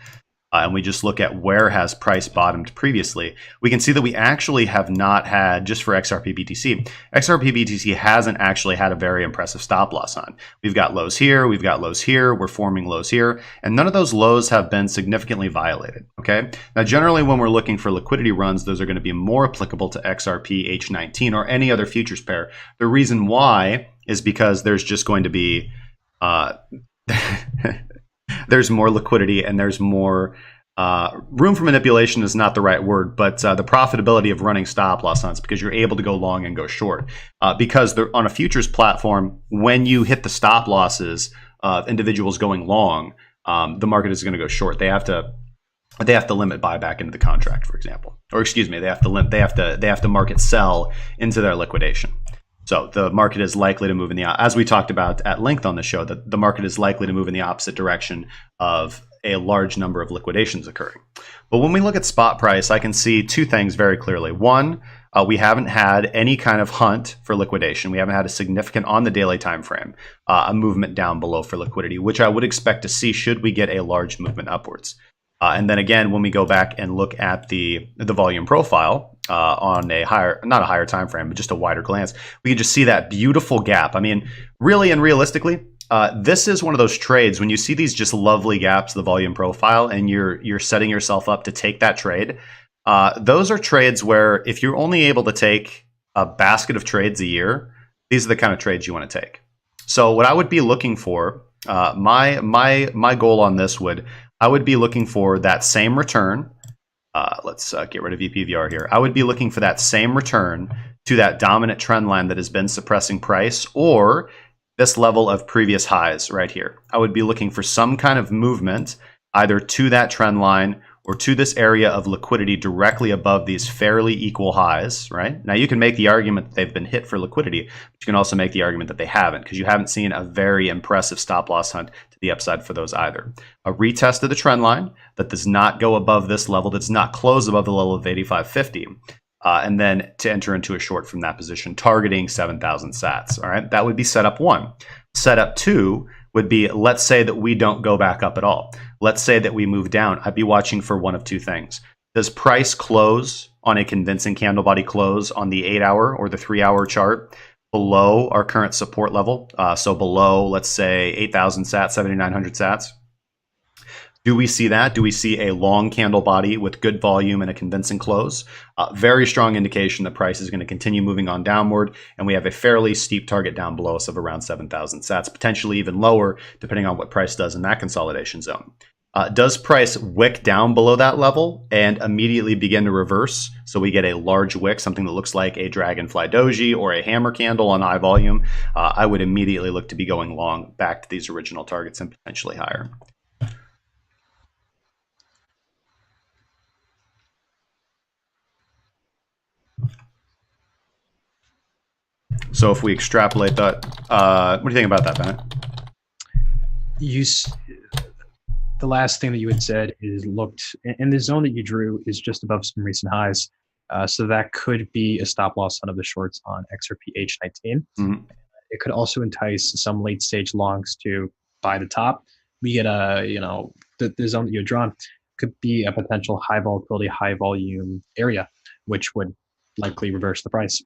and we just look at where has price bottomed previously, we can see that we actually have not had, just for XRP BTC hasn't actually had a very impressive stop loss on. We've got lows here, we're forming lows here, and none of those lows have been significantly violated, okay? Now, generally, when we're looking for liquidity runs, those are going to be more applicable to XRP H19 or any other futures pair. The reason why is because there's just going to be there's more liquidity and there's more room for manipulation is not the right word, but the profitability of running stop loss hunts, because you're able to go long and go short. Because on a futures platform, when you hit the stop losses of individuals going long, the market is going to go short. They have to limit buyback into the contract, for example, or excuse me, they have to market sell into their liquidation. So the market is likely to move in as we talked about at length on the show, that the market is likely to move in the opposite direction of a large number of liquidations occurring. But when we look at spot price, I can see two things very clearly. One, we haven't had any kind of hunt for liquidation. We haven't had a significant, on the daily time frame, a movement down below for liquidity, which I would expect to see should we get a large movement upwards. And then again, when we go back and look at the volume profile on a higher, not a higher time frame, but just a wider glance, we can just see that beautiful gap. I mean, really and realistically, this is one of those trades when you see these just lovely gaps, the volume profile, and you're setting yourself up to take that trade. Those are trades where if you're only able to take a basket of trades a year, these are the kind of trades you want to take. So what I would be looking for, my goal on this I would be looking for that same return. Let's get rid of VPVR here. I would be looking for that same return to that dominant trend line that has been suppressing price, or this level of previous highs right here. I would be looking for some kind of movement either to that trend line or to this area of liquidity directly above these fairly equal highs, right? Now, you can make the argument that they've been hit for liquidity, but you can also make the argument that they haven't, because you haven't seen a very impressive stop loss hunt to the upside for those either. A retest of the trend line that does not go above this level, that's not close above the level of 85.50, and then to enter into a short from that position, targeting 7,000 sats, all right? That would be setup one. Setup two would be, let's say that we don't go back up at all. Let's say that we move down. I'd be watching for one of two things. Does price close on a convincing candle body close on the 8-hour or the 3-hour chart below our current support level? So below, let's say, 8,000 sats, 7,900 sats. Do we see that? Do we see a long candle body with good volume and a convincing close? Very strong indication that price is going to continue moving on downward, and we have a fairly steep target down below us of around 7,000 sats, potentially even lower, depending on what price does in that consolidation zone. Does price wick down below that level and immediately begin to reverse? So we get a large wick, something that looks like a dragonfly doji or a hammer candle on high volume. I would immediately look to be going long back to these original targets and potentially higher. So if we extrapolate that, what do you think about that, Bennett? The last thing that you had said is looked, and the zone that you drew is just above some recent highs. So that could be a stop loss on of the shorts on XRP H19. Mm-hmm. It could also entice some late stage longs to buy the top. We get the zone that you had drawn could be a potential high volatility, high volume area, which would likely reverse the price.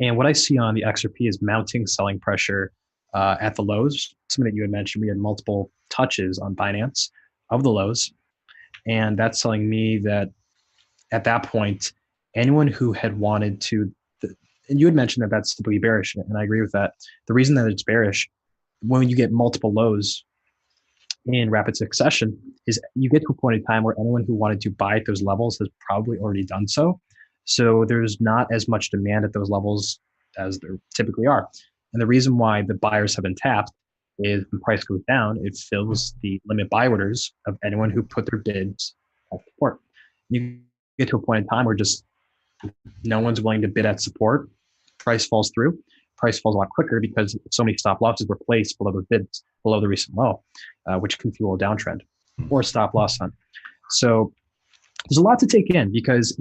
And what I see on the XRP is mounting selling pressure at the lows. Something that you had mentioned, we had multiple touches on Binance of the lows. And that's telling me that at that point, anyone who had wanted to, and you had mentioned that that's typically bearish, and I agree with that. The reason that it's bearish, when you get multiple lows in rapid succession, is you get to a point in time where anyone who wanted to buy at those levels has probably already done so. So there's not as much demand at those levels as there typically are. And the reason why the buyers have been tapped is when price goes down, it fills the limit buy orders of anyone who put their bids at support. You get to a point in time where just no one's willing to bid at support. Price falls through. Price falls a lot quicker because so many stop losses were placed below the bids, below the recent low, which can fuel a downtrend or a stop loss hunt. So there's a lot to take in because,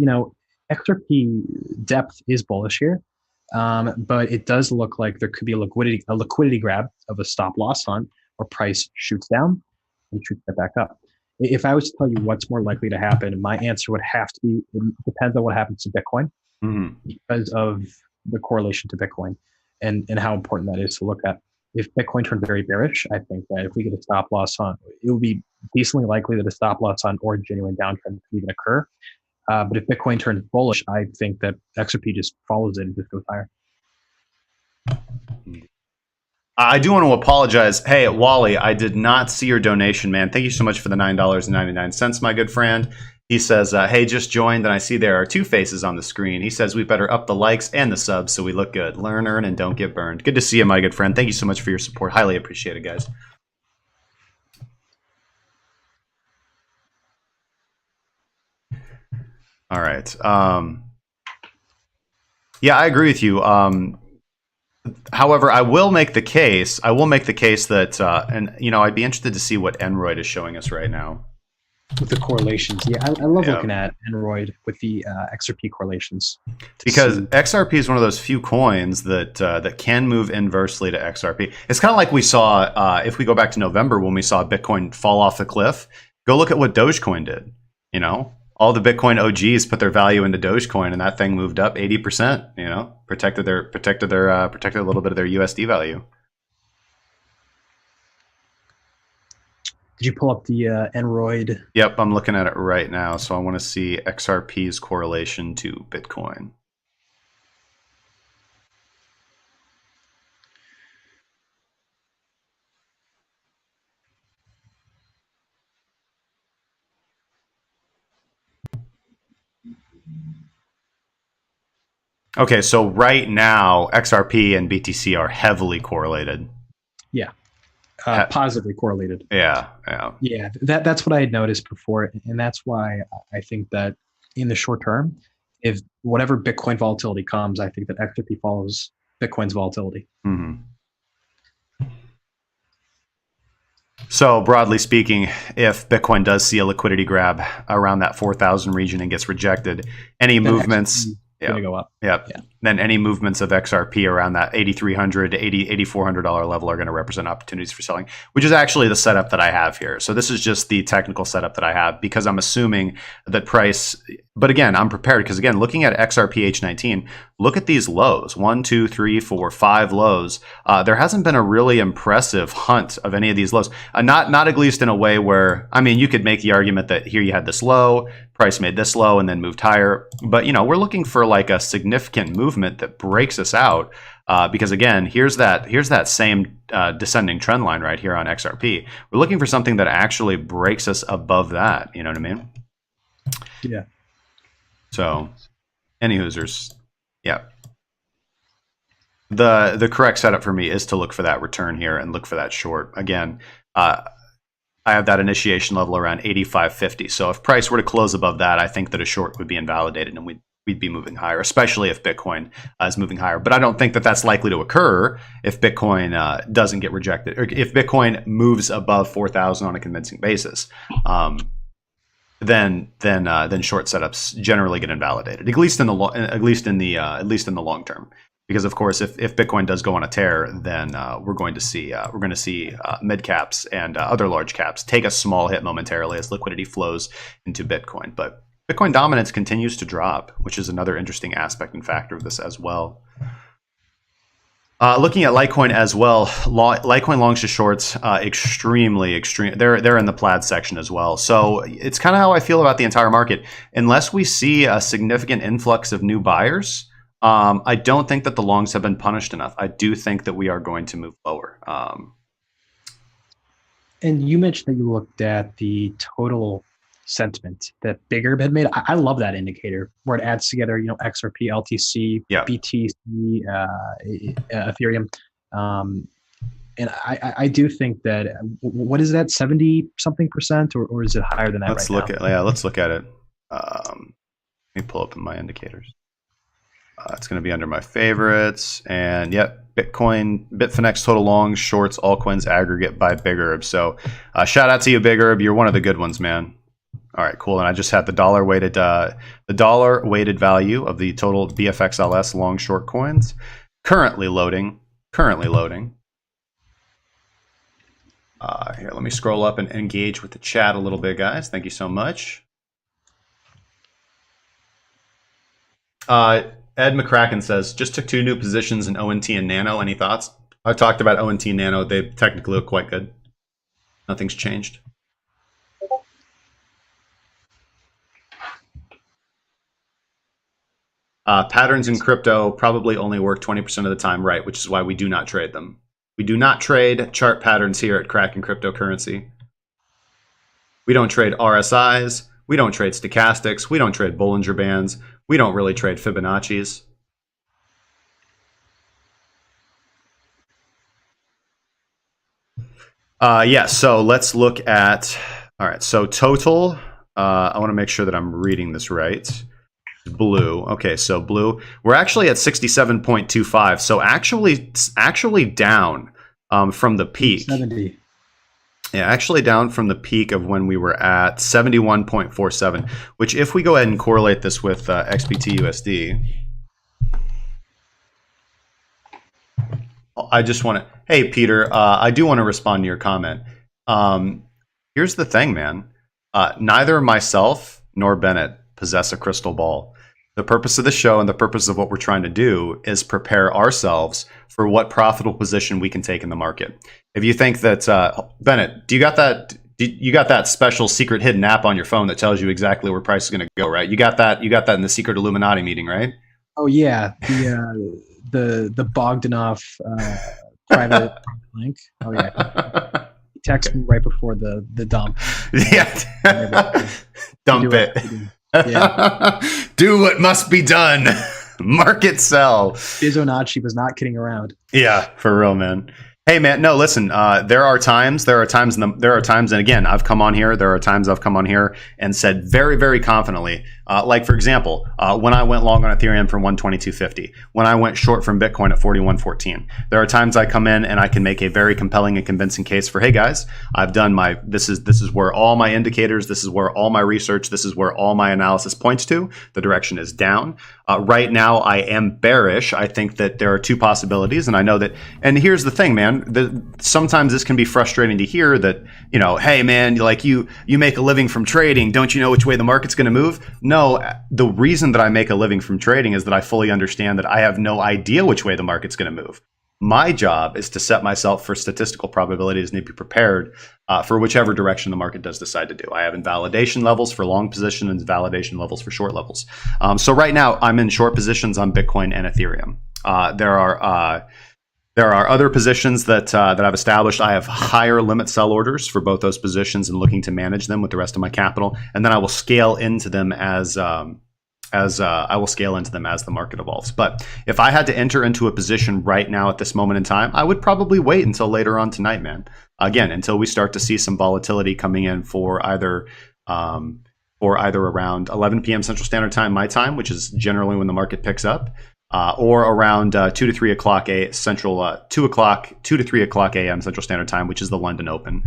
XRP depth is bullish here, but it does look like there could be a liquidity grab of a stop loss hunt where price shoots down and shoots it back up. If I was to tell you what's more likely to happen, my answer would have to be, it depends on what happens to Bitcoin because of the correlation to Bitcoin and how important that is to look at. If Bitcoin turns very bearish, I think that if we get a stop loss hunt, it would be decently likely that a stop loss hunt or a genuine downtrend could even occur. But if Bitcoin turns bullish, I think that XRP just follows it and just goes higher. I do want to apologize. Hey, Wally, I did not see your donation, man. Thank you so much for the $9.99, my good friend. He says, hey, just joined, and I see there are two faces on the screen. He says we better up the likes and the subs so we look good. Learn, earn, and don't get burned. Good to see you, my good friend. Thank you so much for your support. Highly appreciate it, guys. All right. Yeah, I agree with you. However, I will make the case that, I'd be interested to see what Enroid is showing us right now. With the correlations. Yeah, I love looking at Enroid with the XRP correlations. Because XRP is one of those few coins that can move inversely to XRP. It's kind of like we saw, if we go back to November when we saw Bitcoin fall off the cliff, go look at what Dogecoin did, all the Bitcoin OGs put their value into Dogecoin, and that thing moved up 80%. Protected a little bit of their USD value. Did you pull up the Enroid? Yep, I'm looking at it right now. So I want to see XRP's correlation to Bitcoin. Okay, so right now, XRP and BTC are heavily correlated. Yeah, positively correlated. Yeah. That's what I had noticed before, and that's why I think that in the short term, if whatever Bitcoin volatility comes, I think that XRP follows Bitcoin's volatility. Mm-hmm. So broadly speaking, if Bitcoin does see a liquidity grab around that 4,000 region and gets rejected, any movements... Going to go up. Yep. Yeah. Then any movements of XRP around that $8,300 to $8,400 level are going to represent opportunities for selling, which is actually the setup that I have here. So this is just the technical setup that I have because I'm assuming that price. But again, I'm prepared because again, looking at XRP H19, look at these lows: 1, 2, 3, 4, 5 lows. There hasn't been a really impressive hunt of any of these lows. Not at least in a way where, you could make the argument that here you had this low, price made this low and then moved higher. But we're looking for like a significant movement that breaks us out because again, here's that same descending trend line right here on XRP. We're looking for something that actually breaks us above that. You know what I mean? Yeah. So, any hoosers, yeah. The correct setup for me is to look for that return here and look for that short. Again, I have that initiation level around 85.50. So if price were to close above that, I think that a short would be invalidated and we'd be moving higher, especially if Bitcoin is moving higher. But I don't think that that's likely to occur if Bitcoin doesn't get rejected, or if Bitcoin moves above 4,000 on a convincing basis. Then short setups generally get invalidated, at least in the long term. Because of course, if Bitcoin does go on a tear, then we're going to see mid caps and other large caps take a small hit momentarily as liquidity flows into Bitcoin. But Bitcoin dominance continues to drop, which is another interesting aspect and factor of this as well. Looking at Litecoin as well, Litecoin longs to shorts, extremely. They're in the plaid section as well. So it's kind of how I feel about the entire market. Unless we see a significant influx of new buyers, I don't think that the longs have been punished enough. I do think that we are going to move lower. And you mentioned that you looked at the total sentiment that Bigger had made. I love that indicator where it adds together, XRP, LTC, BTC, Ethereum. And I do think that, what is that, 70 something percent, or is it higher than that? Let's look at it. Let me pull up my indicators. It's going to be under my favorites, and Bitcoin, Bitfinex total longs, shorts, altcoins aggregate by Big Herb. So shout out to you, Big Herb. You're one of the good ones, man. All right, cool. And I just had the dollar weighted value of the total BFXLS long short coins currently loading. Here, let me scroll up and engage with the chat a little bit, guys. Thank you so much. Ed McCracken says, just took 2 new positions in ONT and Nano. Any thoughts? I talked about ONT and Nano. They technically look quite good. Nothing's changed. Patterns in crypto probably only work 20% of the time, right? Which is why we do not trade them. We do not trade chart patterns here at Kraken Cryptocurrency. We don't trade RSIs. We don't trade stochastics. We don't trade Bollinger Bands. We don't really trade Fibonacci's. So let's look at, all right, so total, I want to make sure that I'm reading this right. Blue. Okay, so blue. We're actually at 67.25. So actually down from the peak. 70. Yeah, actually down from the peak of when we were at 71.47, which if we go ahead and correlate this with XBT USD, I just want to, hey, Peter, I do want to respond to your comment. Here's the thing, man. Neither myself nor Bennett possess a crystal ball. The purpose of the show and the purpose of what we're trying to do is prepare ourselves for what profitable position we can take in the market. If you think that, Bennett, you got that special secret hidden app on your phone that tells you exactly where price is going to go, right? You got that in the secret Illuminati meeting, right? Oh yeah, the Bogdanov private link. Oh yeah, he texted me right before the dump. Yeah, dump it. Yeah. Do what must be done. Market sell. Fibonacci was not kidding around. Yeah, for real, man. Hey, man, no, listen, there are times, and again, I've come on here, there are times I've come on here and said very, very confidently, like, for example, when I went long on Ethereum from 122.50, when I went short from Bitcoin at 41.14, there are times I come in and I can make a very compelling and convincing case for, hey, guys, I've done this is where all my indicators, this is where all my research, this is where all my analysis points to. The direction is down. Right now, I am bearish. I think that there are 2 possibilities, and I know that, and here's the thing, man, sometimes this can be frustrating to hear that, hey man, like you make a living from trading. Don't you know which way the market's going to move? No, the reason that I make a living from trading is that I fully understand that I have no idea which way the market's going to move. My job is to set myself for statistical probabilities and to be prepared for whichever direction the market does decide to do. I have invalidation levels for long position and validation levels for short levels. So right now I'm in short positions on Bitcoin and Ethereum. There are other positions that I've established. I have higher limit sell orders for both those positions and looking to manage them with the rest of my capital, and then I will scale into them as the market evolves. But if I had to enter into a position right now at this moment in time, I would probably wait until later on tonight, man. Again, until we start to see some volatility coming in for either around 11 p.m. Central Standard Time, my time, which is generally when the market picks up. Or around 2 to 3 o'clock 2 to 3 o'clock a.m. Central Standard Time, which is the London Open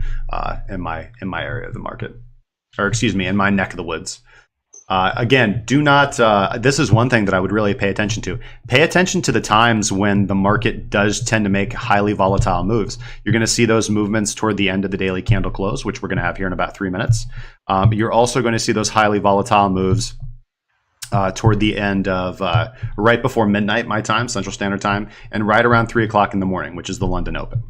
in my area of the market, or excuse me, in my neck of the woods. Again, do not. This is one thing that I would really pay attention to. Pay attention to the times when the market does tend to make highly volatile moves. You're going to see those movements toward the end of the daily candle close, which we're going to have here in about 3 minutes. You're also going to see those highly volatile moves toward the end of right before midnight, my time, Central Standard Time, and right around 3 o'clock in the morning, which is the London Open.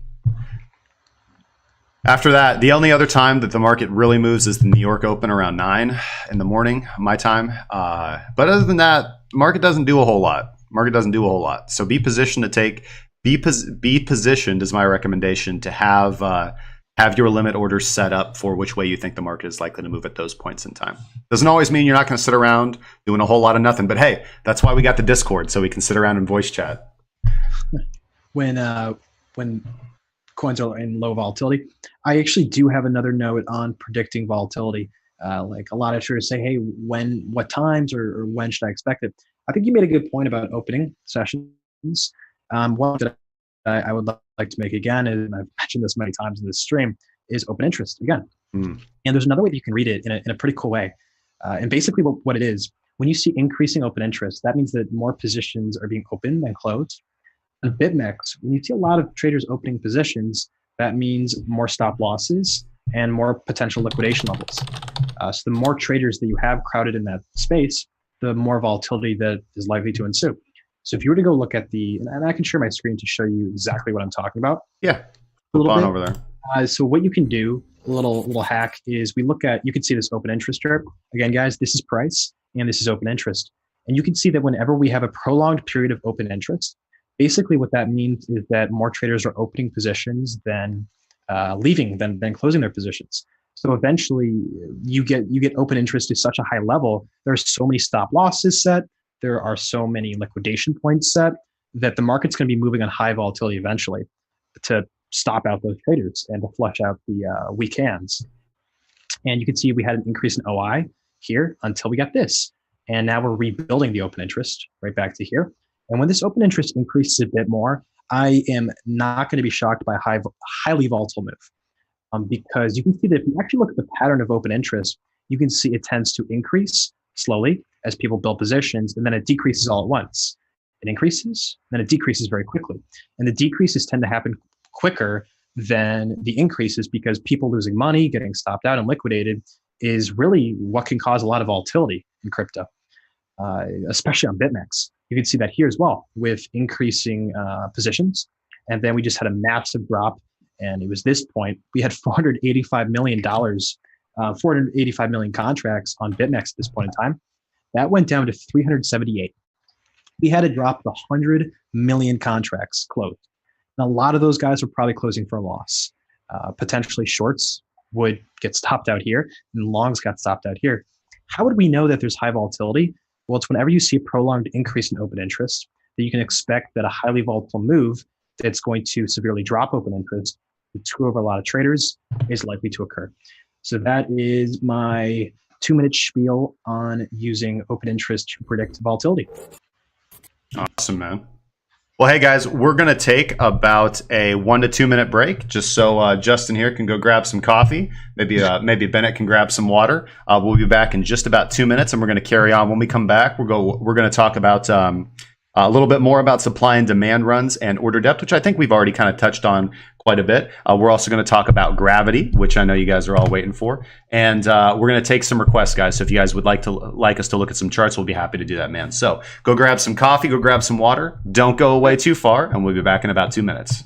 After that, the only other time that the market really moves is the New York Open around 9 in the morning, my time. But other than that, market doesn't do a whole lot. So be positioned to take, be positioned is my recommendation, to have your limit orders set up for which way you think the market is likely to move at those points in time. Doesn't always mean you're not going to sit around doing a whole lot of nothing, but hey, that's why we got the Discord, so we can sit around and voice chat. When coins are in low volatility, I actually do have another note on predicting volatility. Like a lot of traders say, hey, what times or when should I expect it? I think you made a good point about opening sessions. One that I would like to make again, and I've mentioned this many times in this stream, is open interest again. And there's another way that you can read it in a pretty cool way. And basically what it is, when you see increasing open interest, that means that more positions are being opened than closed. On BitMEX, when you see a lot of traders opening positions, that means more stop losses and more potential liquidation levels. So the more traders that you have crowded in that space, the more volatility that is likely to ensue. So if you were to go look at and I can share my screen to show you exactly what I'm talking about. Yeah, flip on over there. So what you can do, a little hack, is you can see this open interest chart. Again, guys, this is price and this is open interest. And you can see that whenever we have a prolonged period of open interest, basically what that means is that more traders are opening positions than closing their positions. So eventually you get open interest to such a high level, there's so many stop losses set, there are so many liquidation points set, that the market's going to be moving on high volatility eventually to stop out those traders and to flush out the weak hands. And you can see we had an increase in OI here until we got this. And now we're rebuilding the open interest right back to here. And when this open interest increases a bit more, I am not going to be shocked by a highly volatile move. Because you can see that if you actually look at the pattern of open interest, you can see it tends to increase slowly as people build positions, and then it decreases all at once. It increases, then it decreases very quickly. And the decreases tend to happen quicker than the increases because people losing money, getting stopped out and liquidated is really what can cause a lot of volatility in crypto, especially on BitMEX. You can see that here as well with increasing positions. And then we just had a massive drop. And it was this point, we had $485 million, 485 million contracts on BitMEX at this point in time. That went down to 378. We had a drop of 100 million contracts closed. And a lot of those guys were probably closing for a loss. Potentially shorts would get stopped out here, and longs got stopped out here. How would we know that there's high volatility? Well, it's whenever you see a prolonged increase in open interest that you can expect that a highly volatile move that's going to severely drop open interest to screw over a lot of traders is likely to occur. So that is my 2-minute spiel on using open interest to predict volatility. Awesome, man. Well, hey guys, we're going to take about a 1 to 2 minute break just so Justin here can go grab some coffee. Maybe Bennett can grab some water. We'll be back in just about 2 minutes, and we're going to carry on. When we come back, we're going to talk about a little bit more about supply and demand runs and order depth, which I think we've already kind of touched on quite a bit. We're also going to talk about gravity, which I know you guys are all waiting for. And we're going to take some requests, guys. So if you guys would like us to look at some charts, we'll be happy to do that, man. So go grab some coffee, go grab some water. Don't go away too far, and we'll be back in about 2 minutes.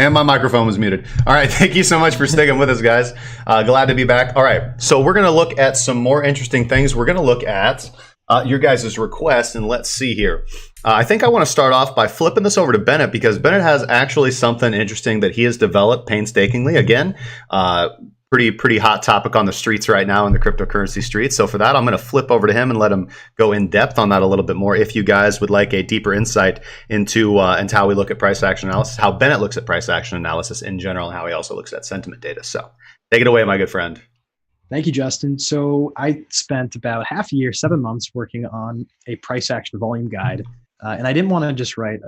And my microphone was muted. All right, thank you so much for sticking with us, guys. Glad to be back. All right, so we're going to look at some more interesting things. We're going to look at your guys' request, and let's see here. I think I want to start off by flipping this over to Bennett, because Bennett has actually something interesting that he has developed painstakingly. Again, pretty hot topic on the streets right now, in the cryptocurrency streets. So for that, I'm going to flip over to him and let him go in depth on that a little bit more. If you guys would like a deeper insight into how we look at price action analysis, how Bennett looks at price action analysis in general, and how he also looks at sentiment data. So take it away, my good friend. Thank you, Justin. So I spent about half a year, 7 months, working on a price action volume guide. And I didn't want to just write,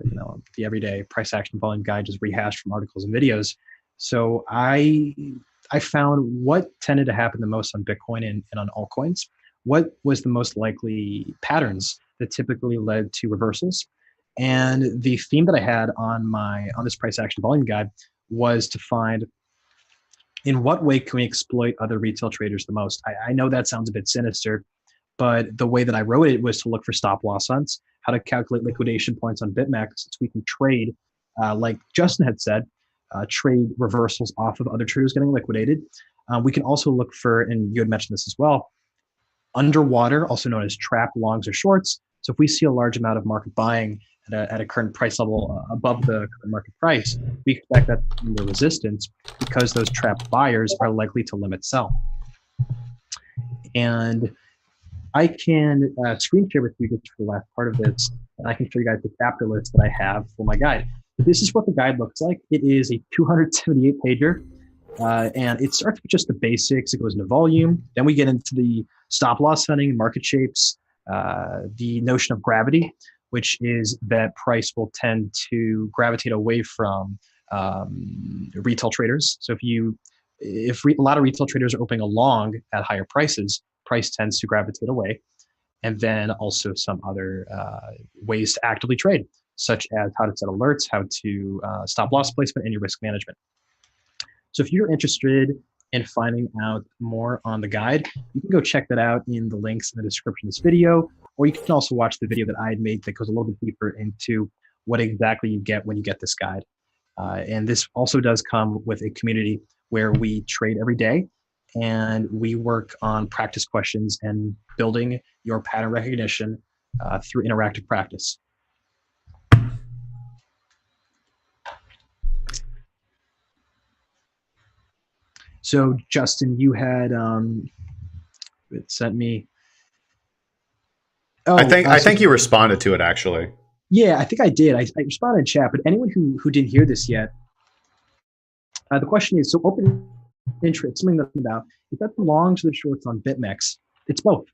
the everyday price action volume guide, just rehashed from articles and videos. So I found what tended to happen the most on Bitcoin and on altcoins. What was the most likely patterns that typically led to reversals? And the theme that I had on this price action volume guide was to find, in what way can we exploit other retail traders the most? I know that sounds a bit sinister, but the way that I wrote it was to look for stop loss hunts, how to calculate liquidation points on BitMEX so we can trade, like Justin had said, trade reversals off of other traders getting liquidated. We can also look for, and you had mentioned this as well, underwater, also known as trap longs or shorts. So if we see a large amount of market buying at a current price level above the current market price, we expect that to be the resistance, because those trapped buyers are likely to limit sell. And I can screen share with you just for the last part of this, and I can show you guys the chapter list that I have for my guide. This is what the guide looks like. It is a 278 pager, and it starts with just the basics. It goes into volume. Then we get into the stop loss hunting, market shapes, the notion of gravity, which is that price will tend to gravitate away from retail traders. So if a lot of retail traders are opening along at higher prices, price tends to gravitate away. And then also some other ways to actively trade, such as how to set alerts, how to stop loss placement, and your risk management. So if you're interested in finding out more on the guide, you can go check that out in the links in the description of this video, or you can also watch the video that I had made that goes a little bit deeper into what exactly you get when you get this guide. And this also does come with a community where we trade every day, and we work on practice questions and building your pattern recognition through interactive practice. So Justin, you had it sent me. Oh, I think you responded to it, actually. Yeah, I think I did. I responded in chat, but anyone who didn't hear this yet, the question is, so open interest, something that's about, if that belongs to the shorts on BitMEX, it's both.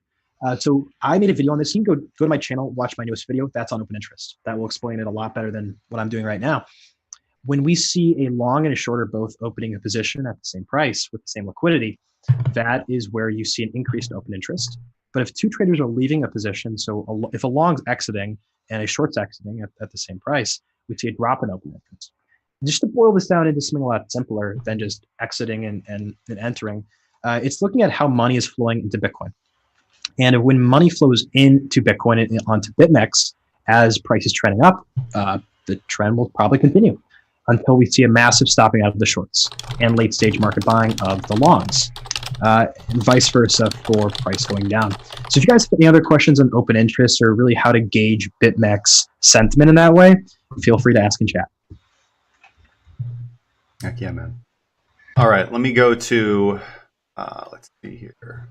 So I made a video on this. You can go to my channel, watch my newest video. That's on open interest. That will explain it a lot better than what I'm doing right now. When we see a long and a short are both opening a position at the same price with the same liquidity, that is where you see an increase in open interest. But if two traders are leaving a position, so if a long's exiting and a short's exiting at the same price, we see a drop in open interest. Just to boil this down into something a lot simpler than just exiting and entering, it's looking at how money is flowing into Bitcoin. And when money flows into Bitcoin and onto BitMEX as price is trending up, the trend will probably continue until we see a massive stopping out of the shorts and late stage market buying of the longs, and vice versa for price going down. So if you guys have any other questions on open interest or really how to gauge BitMEX sentiment in that way, feel free to ask in chat. Heck yeah, man. All right, let me go to, let's see here.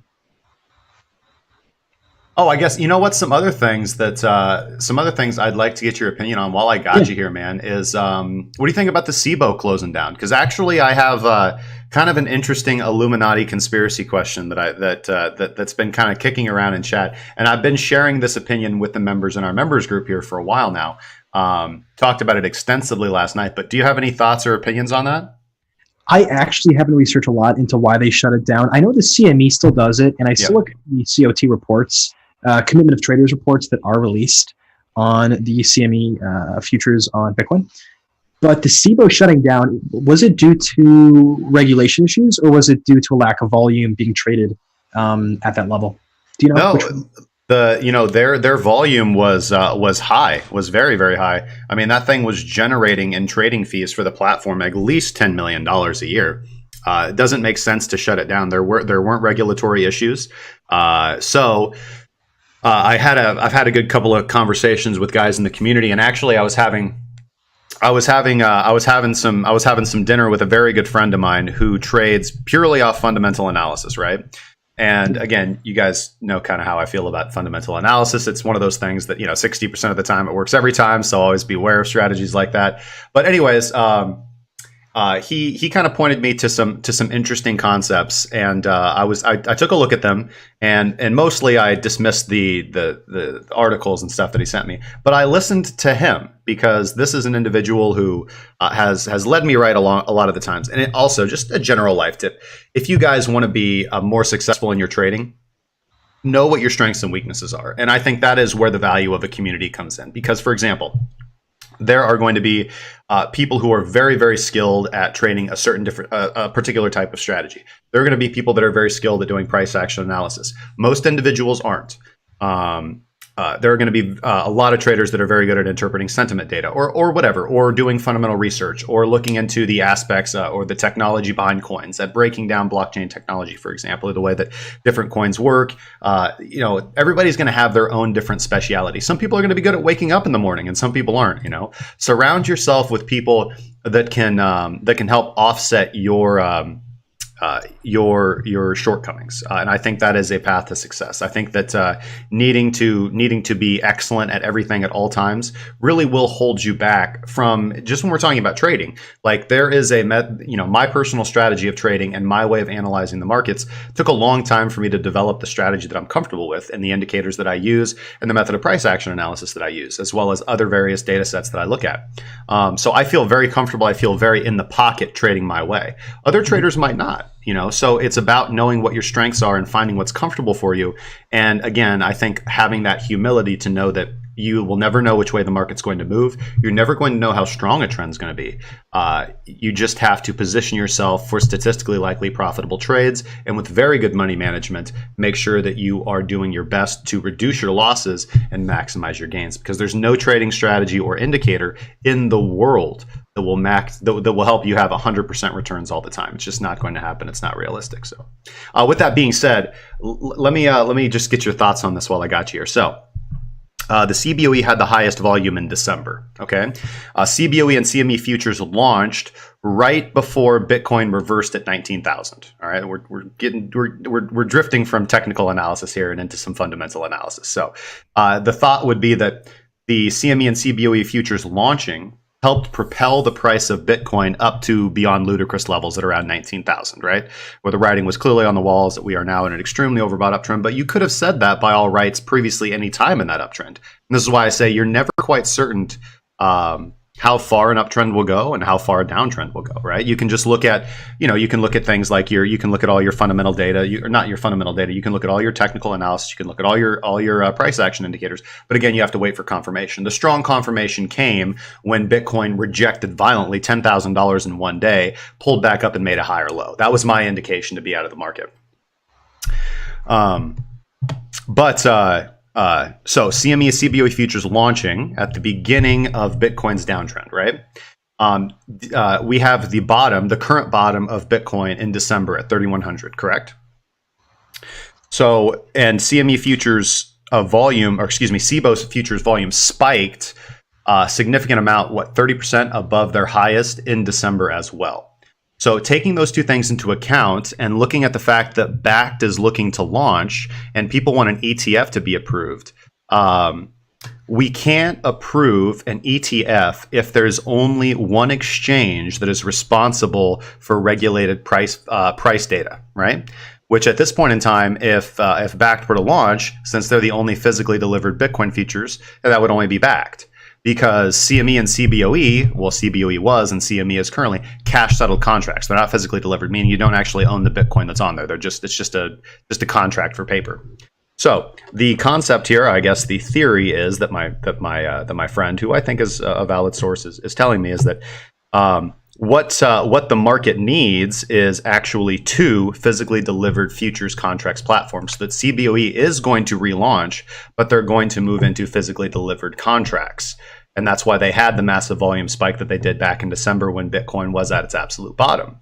Oh, I guess, you know what, some other things I'd like to get your opinion on while I got you here, man, is what do you think about the CBOE closing down? Because actually I have kind of an interesting Illuminati conspiracy question that's been kind of kicking around in chat. And I've been sharing this opinion with the members in our members group here for a while now. Talked about it extensively last night, but do you have any thoughts or opinions on that? I actually haven't researched a lot into why they shut it down. I know the CME still does it, and I still look at the COT reports, commitment of traders reports that are released on the CME futures on Bitcoin. But the CBOE shutting down, was it due to regulation issues, or was it due to a lack of volume being traded at that level? Do you know? No, their volume was high, was very, very high. I mean, that thing was generating in trading fees for the platform at least $10 million a year. It doesn't make sense to shut it down. There weren't regulatory issues. So I've had a good couple of conversations with guys in the community, and actually I was having some dinner with a very good friend of mine who trades purely off fundamental analysis, right? And again, you guys know kind of how I feel about fundamental analysis. It's one of those things that, 60% of the time it works every time. So always be aware of strategies like that. But anyways, he kind of pointed me to some interesting concepts, and I took a look at them, and mostly I dismissed the articles and stuff that he sent me. But I listened to him because this is an individual who has led me right along a lot of the times. And it also, just a general life tip: if you guys want to be more successful in your trading, know what your strengths and weaknesses are. And I think that is where the value of a community comes in. Because, for example, there are going to be people who are very, very skilled at trading a particular type of strategy. There are going to be people that are very skilled at doing price action analysis. Most individuals aren't. There are going to be a lot of traders that are very good at interpreting sentiment data or whatever, or doing fundamental research, or looking into the aspects or the technology behind coins, at breaking down blockchain technology, for example, or the way that different coins work. Everybody's going to have their own different speciality. Some people are going to be good at waking up in the morning, and some people aren't. Surround yourself with people that can help offset your shortcomings, and I think that is a path to success. I think that needing to be excellent at everything at all times really will hold you back from, just when we're talking about trading. Like, there is my personal strategy of trading and my way of analyzing the markets took a long time for me to develop the strategy that I'm comfortable with, and the indicators that I use, and the method of price action analysis that I use, as well as other various data sets that I look at. So I feel very comfortable. I feel very in the pocket trading my way. Other traders might not. So it's about knowing what your strengths are and finding what's comfortable for you. And again, I think having that humility to know that you will never know which way the market's going to move. You're never going to know how strong a trend's going to be. You just have to position yourself for statistically likely profitable trades, and with very good money management, make sure that you are doing your best to reduce your losses and maximize your gains, because there's no trading strategy or indicator in the world that will help you have 100% returns all the time. It's just not going to happen. It's not realistic. So with that being said, let me just get your thoughts on this while I got you here. So the CBOE had the highest volume in December. Okay, CBOE and CME futures launched right before Bitcoin reversed at 19,000. All right, we're drifting from technical analysis here and into some fundamental analysis. So the thought would be that the CME and CBOE futures launching helped propel the price of Bitcoin up to beyond ludicrous levels at around 19,000, right? Where the writing was clearly on the walls that we are now in an extremely overbought uptrend. But you could have said that by all rights previously any time in that uptrend. And this is why I say you're never quite certain how far an uptrend will go and how far a downtrend will go, right? You can just look at, you can look at things like you can look at all your fundamental data, or not your fundamental data. You can look at all your technical analysis. You can look at all your price action indicators. But again, you have to wait for confirmation. The strong confirmation came when Bitcoin rejected violently $10,000 in one day, pulled back up and made a higher low. That was my indication to be out of the market. So CME CBOE futures launching at the beginning of Bitcoin's downtrend, right? We have the current bottom of Bitcoin in December at 3,100, correct? So, and CME futures CBOE futures volume spiked a significant amount, 30% above their highest in December as well. So taking those two things into account and looking at the fact that Bakkt is looking to launch and people want an ETF to be approved, we can't approve an ETF if there's only one exchange that is responsible for regulated price data, right? Which at this point in time, if Bakkt were to launch, since they're the only physically delivered Bitcoin futures, that would only be Bakkt. Because CME and CBOE, well, CBOE was and CME is currently cash settled contracts. They're not physically delivered, meaning you don't actually own the Bitcoin that's on there. It's just a contract for paper. So the concept here, I guess the theory is that my friend, who I think is a valid source, is telling me is that what the market needs is actually 2 physically delivered futures contracts platforms. So that CBOE is going to relaunch, but they're going to move into physically delivered contracts. And that's why they had the massive volume spike that they did back in December when Bitcoin was at its absolute bottom.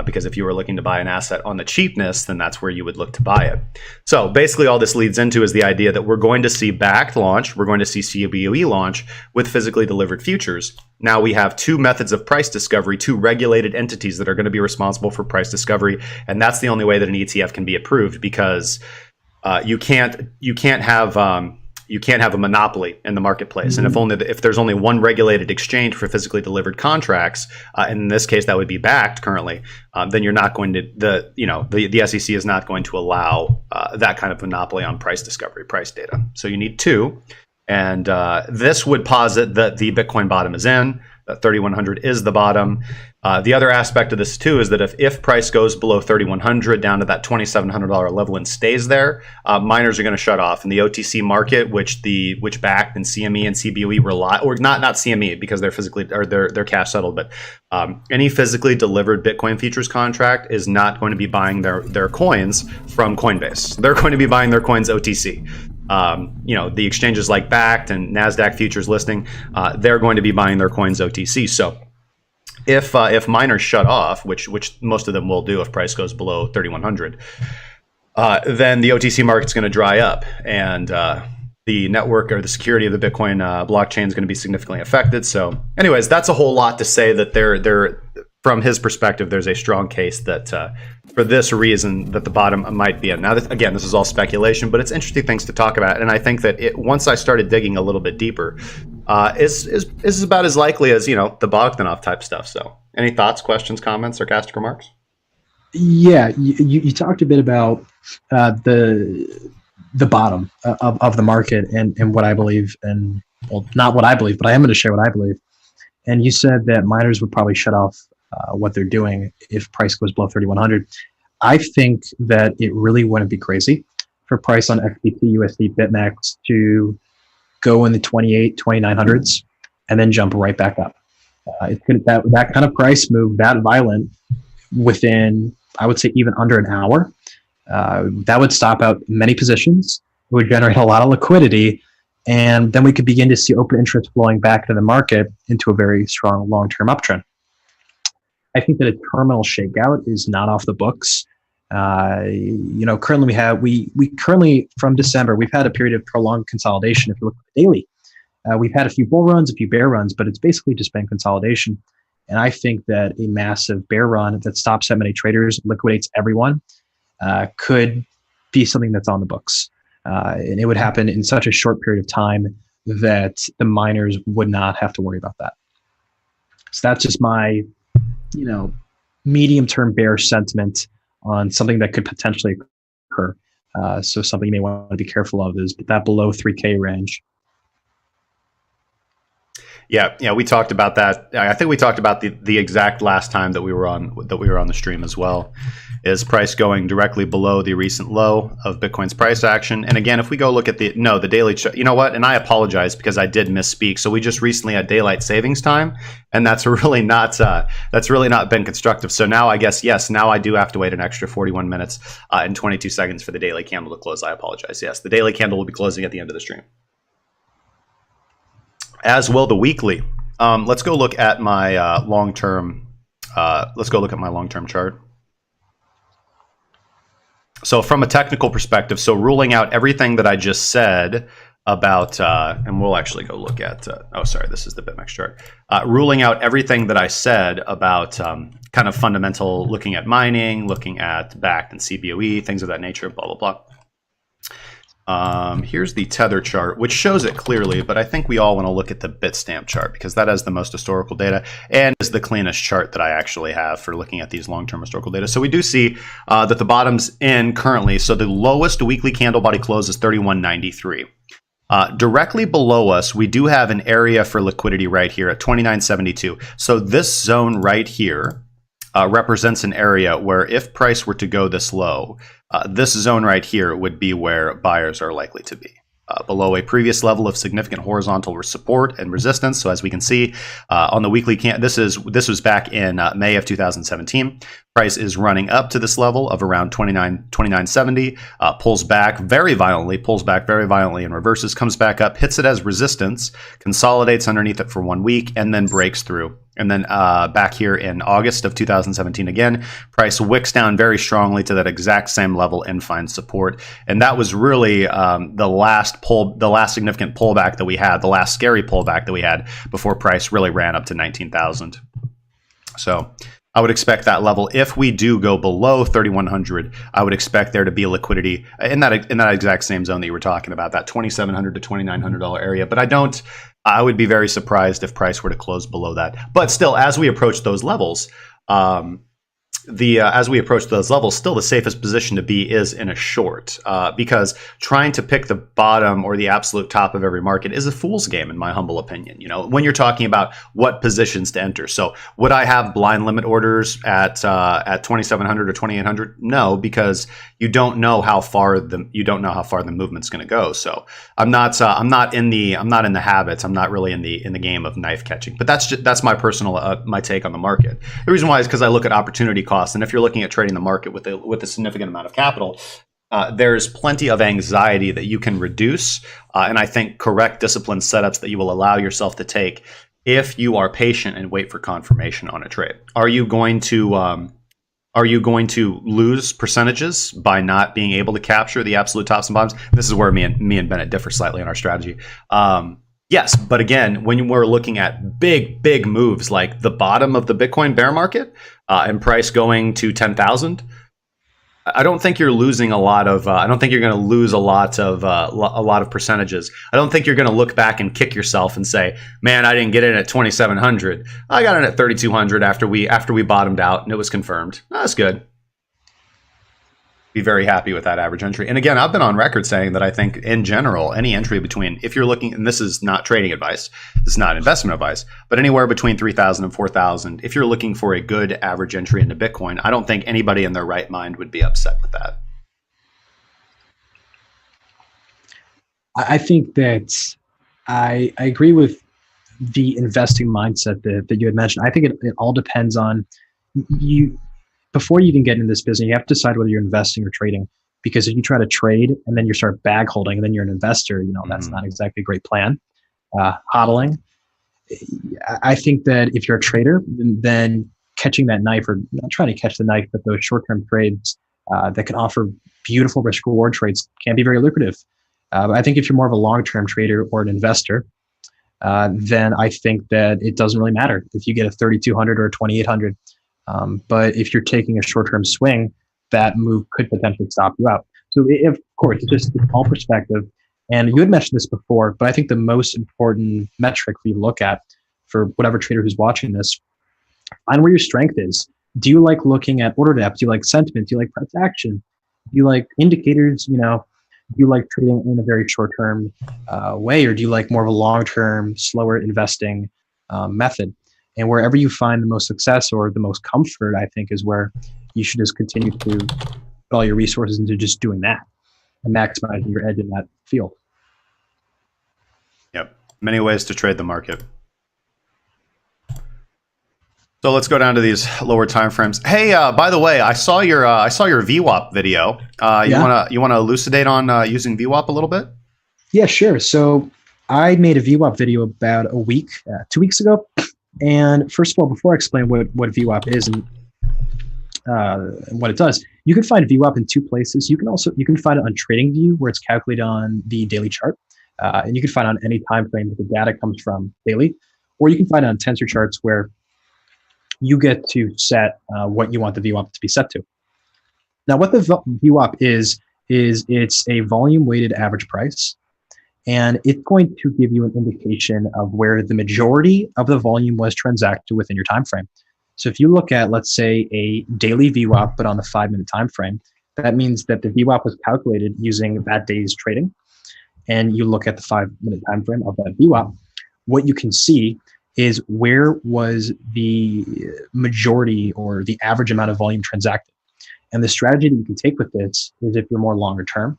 Because if you were looking to buy an asset on the cheapness, then that's where you would look to buy it. So basically all this leads into is the idea that we're going to see backed launch, we're going to see CBOE launch with physically delivered futures. Now we have 2 methods of price discovery, 2 regulated entities that are going to be responsible for price discovery. And that's the only way that an ETF can be approved, because you can't have a monopoly in the marketplace. And if there's only one regulated exchange for physically delivered contracts, and in this case that would be backed currently, then you're not going to the SEC is not going to allow that kind of monopoly on price discovery, price data. So you need 2, and this would posit that the Bitcoin bottom is in. That 3,100 is the bottom. The other aspect of this too is that if price goes below 3,100 down to that $2,700 level and stays there, miners are going to shut off. And the OTC market, which backed and CME and CBOE rely, or not CME because they're physically or they're cash settled, but any physically delivered Bitcoin futures contract is not going to be buying their coins from Coinbase. They're going to be buying their coins OTC. The exchanges like Bakkt and NASDAQ futures listing, they're going to be buying their coins OTC. So if miners shut off, which most of them will do if price goes below 3,100, then the OTC market's going to dry up, and the network or the security of the Bitcoin blockchain is going to be significantly affected. So anyways, that's a whole lot to say that they're from his perspective, there's a strong case that for this reason that the bottom might be in. Now, again, this is all speculation, but it's interesting things to talk about. And I think that once I started digging a little bit deeper, is about as likely as, the Bogdanov type stuff. So any thoughts, questions, comments, sarcastic remarks? Yeah, you talked a bit about the bottom of the market and what I believe, and well, not what I believe, but I am going to share what I believe. And you said that miners would probably shut off what they're doing if price goes below 3,100. I think that it really wouldn't be crazy for price on XBT, USD, BitMEX to go in the 2,900s and then jump right back up. It's good that kind of price move that violent within, I would say, even under an hour. That would stop out many positions. It would generate a lot of liquidity. And then we could begin to see open interest flowing back into the market into a very strong long-term uptrend. I think that a terminal shakeout is not off the books. Currently we currently from December, we've had a period of prolonged consolidation. If you look at the daily, we've had a few bull runs, a few bear runs, but it's basically just been consolidation. And I think that a massive bear run that stops that many traders, liquidates everyone, could be something that's on the books. And it would happen in such a short period of time that the miners would not have to worry about that. So that's just my, medium-term bearish sentiment on something that could potentially occur. So something you may want to be careful of is that below 3K range. Yeah, we talked about that. I think we talked about the exact last time that we were on the stream as well. Is price going directly below the recent low of Bitcoin's price action? And again, if we go look at the daily chart, you know what? And I apologize because I did misspeak. So we just recently had daylight savings time, and that's really not been constructive. So now I guess now I do have to wait an extra 41 minutes and 22 seconds for the daily candle to close. I apologize. Yes, the daily candle will be closing at the end of the stream, as will the weekly. Let's go look at my long-term. Let's go look at my long-term chart. So from a technical perspective, so ruling out everything that I just said about, and we'll actually go look at, this is the BitMEX chart. Ruling out everything that I said about kind of fundamental, looking at mining, looking at Bakkt and CBOE, things of that nature, blah, blah, blah. Here's the tether chart, which shows it clearly, but I think we all want to look at the Bitstamp chart because that has the most historical data and is the cleanest chart that I actually have for looking at these long-term historical data. So we do see that the bottom's in currently. So the lowest weekly candle body close is 31.93. Directly below us, we do have an area for liquidity right here at 29.72. So this zone right here represents an area where if price were to go this low, this zone right here would be where buyers are likely to be. below a previous level of significant horizontal support and resistance. So as we can see on the weekly this was back in May of 2017. Price is running up to this level of around 29.70, pulls back very violently and reverses, comes back up, hits it as resistance, consolidates underneath it for 1 week, and then breaks through. And then back here in August of 2017 again, price wicks down very strongly to that exact same level and finds support. And that was really the last significant pullback that we had, the last scary pullback that we had before price really ran up to 19,000. So I would expect that level. If we do go below 3,100, I would expect there to be liquidity in that exact same zone that you were talking about, that $2,700 to $2,900 area. But I would be very surprised if price were to close below that. But still, as we approach those levels, still the safest position to be is in a short, because trying to pick the bottom or the absolute top of every market is a fool's game, in my humble opinion. You know, when you're talking about what positions to enter. So would I have blind limit orders at 2,700 or 2,800? No, because you don't know how far the movement's going to go. So I'm not in the habits. I'm not really in the game of knife catching. But that's my personal my take on the market. The reason why is because I look at opportunity cost, and if you're looking at trading the market with a significant amount of capital, there's plenty of anxiety that you can reduce, and I think correct discipline setups that you will allow yourself to take if you are patient and wait for confirmation on a trade. Are you going to lose percentages by not being able to capture the absolute tops and bottoms? This is where me and Bennett differ slightly in our strategy. Yes, but again, when we're looking at big moves like the bottom of the Bitcoin bear market and price going to 10,000, I don't think you're losing a lot of. I don't think you're going to lose a lot of percentages. I don't think you're going to look back and kick yourself and say, "Man, I didn't get in at 2,700. I got in at 3,200 after we bottomed out and it was confirmed. That's good." Be very happy with that average entry. And again, I've been on record saying that I think in general, any entry between, if you're looking, and this is not trading advice, this is not investment advice, but anywhere between 3,000 and 4,000, if you're looking for a good average entry into Bitcoin, I don't think anybody in their right mind would be upset with that. I think that I agree with the investing mindset that you had mentioned. I think it all depends on you. Before you even get into this business, you have to decide whether you're investing or trading. Because if you try to trade and then you start bag holding and then you're an investor, that's not exactly a great plan. Hodling. I think that if you're a trader, then catching that knife, or not trying to catch the knife, but those short-term trades that can offer beautiful risk-reward trades can be very lucrative. I think if you're more of a long-term trader or an investor, then I think that it doesn't really matter if you get a 3,200 or a 2,800. But if you're taking a short-term swing, that move could potentially stop you out. So, of course, it's just all perspective. And you had mentioned this before, but I think the most important metric for you to look at for whatever trader who's watching this, find where your strength is. Do you like looking at order depth? Do you like sentiment? Do you like price action? Do you like indicators? Do you like trading in a very short-term way, or do you like more of a long-term, slower investing method? And wherever you find the most success or the most comfort, I think, is where you should just continue to put all your resources into just doing that and maximizing your edge in that field. Yep. Many ways to trade the market. So let's go down to these lower time frames. Hey, by the way, I saw your VWAP video. You wanna elucidate on using VWAP a little bit? Yeah, sure. So I made a VWAP video about 2 weeks ago. And first of all, before I explain what VWAP is and what it does, you can find VWAP in two places. You can find it on TradingView, where it's calculated on the daily chart, and you can find it on any time frame that the data comes from daily, or you can find it on Tensor Charts, where you get to set what you want the VWAP to be set to. Now, what the VWAP is it's a volume weighted average price. And it's going to give you an indication of where the majority of the volume was transacted within your time frame. So if you look at, let's say, a daily VWAP, but on the 5-minute time frame, that means that the VWAP was calculated using that day's trading. And you look at the 5-minute time frame of that VWAP, what you can see is where was the majority or the average amount of volume transacted. And the strategy that you can take with this is, if you're more longer term,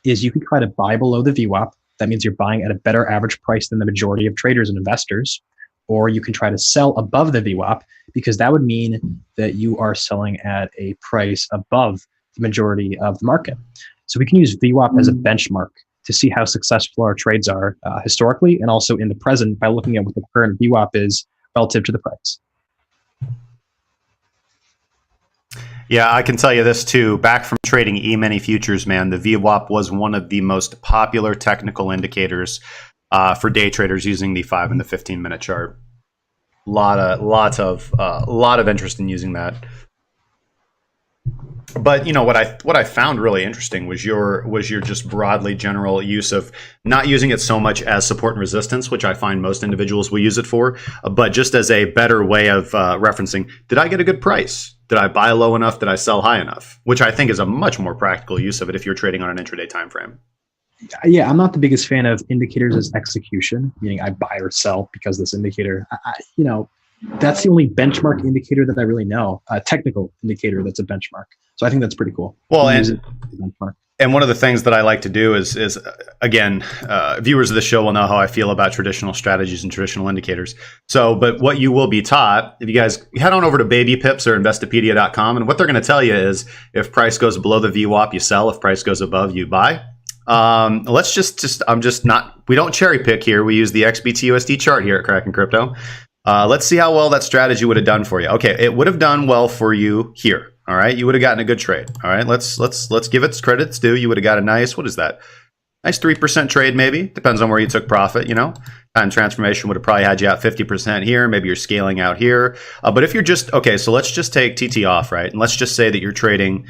is you can try to buy below the VWAP. That means you're buying at a better average price than the majority of traders and investors. Or you can try to sell above the VWAP, because that would mean that you are selling at a price above the majority of the market. So we can use VWAP as a benchmark to see how successful our trades are historically and also in the present by looking at what the current VWAP is relative to the price. Yeah, I can tell you this too. Back from trading E-mini futures, man, the VWAP was one of the most popular technical indicators for day traders using the 5 and the 15-minute chart. Lot of interest in using that. But what I found really interesting was your just broadly general use of not using it so much as support and resistance, which I find most individuals will use it for, but just as a better way of referencing, did I get a good price? Did I buy low enough? Did I sell high enough? Which I think is a much more practical use of it if you're trading on an intraday time frame. Yeah, I'm not the biggest fan of indicators as execution, meaning I buy or sell because this indicator, that's the only benchmark indicator that I really know, a technical indicator that's a benchmark. So I think that's pretty cool. Well, and one of the things that I like to do is again, viewers of the show will know how I feel about traditional strategies and traditional indicators. So, but what you will be taught, if you guys head on over to Baby Pips or Investopedia.com, and what they're going to tell you is if price goes below the VWAP, you sell. If price goes above, you buy. Let's we don't cherry pick here. We use the XBTUSD chart here at Kraken Crypto. Let's see how well that strategy would have done for you. Okay, it would have done well for you here. All right, you would have gotten a good trade. All right, let's give it credit it's due. You would have got a nice, what is that? Nice 3% trade, maybe. Depends on where you took profit, Time transformation would have probably had you out 50% here. Maybe you're scaling out here. But if you're just, okay, so let's just take TT off, right? And let's just say that you're trading,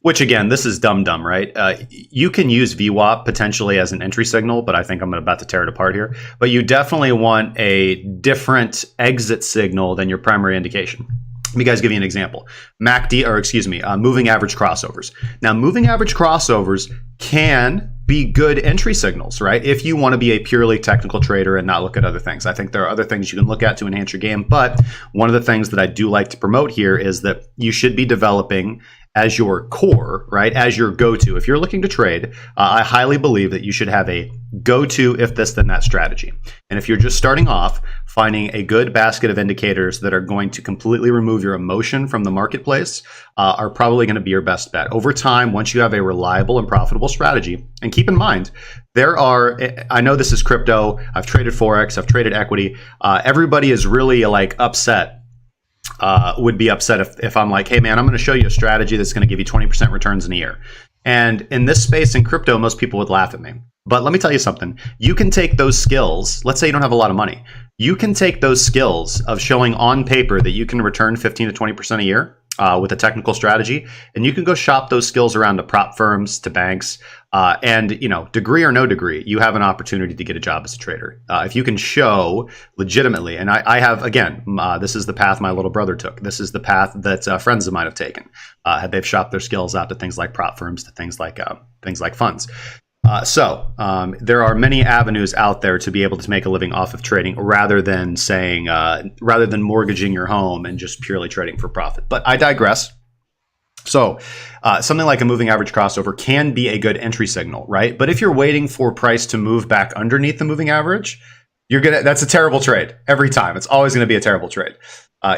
which again, this is dumb, right? You can use VWAP potentially as an entry signal, but I think I'm about to tear it apart here. But you definitely want a different exit signal than your primary indication. Let me guys give you an example. Moving average crossovers. Now, moving average crossovers can be good entry signals, right? If you want to be a purely technical trader and not look at other things. I think there are other things you can look at to enhance your game. But one of the things that I do like to promote here is that you should be developing as your core, right? As your go-to. If you're looking to trade, I highly believe that you should have a go-to if this then that strategy. And if you're just starting off, finding a good basket of indicators that are going to completely remove your emotion from the marketplace are probably going to be your best bet. Over time, once you have a reliable and profitable strategy, and keep in mind, I know this is crypto, I've traded Forex, I've traded equity, everybody is really upset. Would be upset if I'm like, hey man, I'm going to show you a strategy that's going to give you 20% returns in a year. And in this space in crypto, most people would laugh at me. But let me tell you something. You can take those skills. Let's say you don't have a lot of money. You can take those skills of showing on paper that you can return 15 to 20% a year with a technical strategy, and you can go shop those skills around to prop firms, to banks, and degree or no degree, you have an opportunity to get a job as a trader. If you can show legitimately, and I have, again, this is the path my little brother took. This is the path that friends of mine have taken. Had they've shopped their skills out to things like prop firms, to things like funds. So there are many avenues out there to be able to make a living off of trading rather than mortgaging your home and just purely trading for profit. But I digress. So something like a moving average crossover can be a good entry signal, right? But if you're waiting for price to move back underneath the moving average, that's a terrible trade every time. It's always going to be a terrible trade.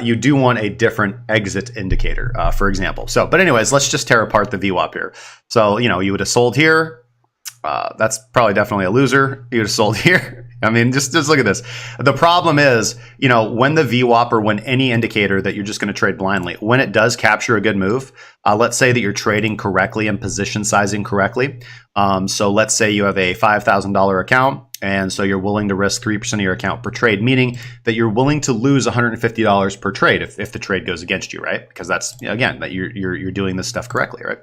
You do want a different exit indicator, for example. But anyways, let's just tear apart the VWAP here. So, you would have sold here. That's probably definitely a loser. You would have sold here. I mean, just look at this. The problem is, when the VWAP or when any indicator that you're just going to trade blindly, when it does capture a good move, let's say that you're trading correctly and position sizing correctly. So let's say you have a $5,000 account, and so you're willing to risk 3% of your account per trade, meaning that you're willing to lose $150 per trade if the trade goes against you, right? Because that's, again, that you're doing this stuff correctly, right?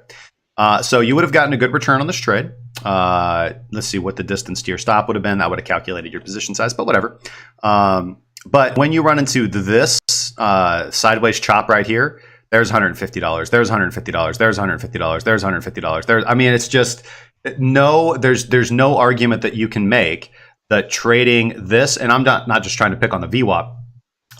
So you would have gotten a good return on this trade. Let's see what the distance to your stop would have been. That would have calculated your position size, but whatever. But when you run into this sideways chop right here, there's $150. There's $150. There's $150. There's $150. I mean, it's just there's no argument that you can make that trading this, and I'm not just trying to pick on the VWAP.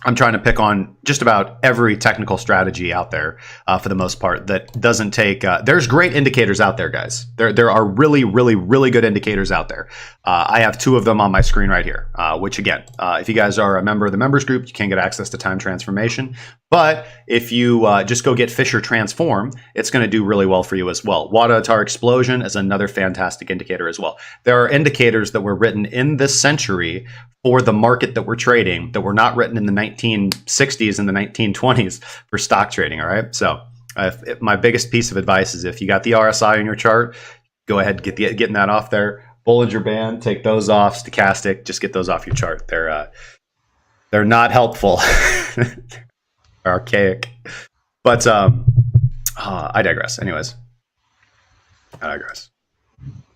I'm trying to pick on just about every technical strategy out there for the most part that doesn't take. There's great indicators out there, guys. There are really, really, really good indicators out there. I have 2 of them on my screen right here, which again, if you guys are a member of the members group, you can get access to time transformation. But if you just go get Fisher Transform, it's going to do really well for you as well. Wadatar Explosion is another fantastic indicator as well. There are indicators that were written in this century for the market that we're trading that were not written in the 1960s and the 1920s for stock trading. All right. So my biggest piece of advice is if you got the RSI on your chart, go ahead, getting that off there. Bollinger Band, take those off. Stochastic, just get those off your chart. They're not helpful. They're archaic. But I digress. Anyways, I digress.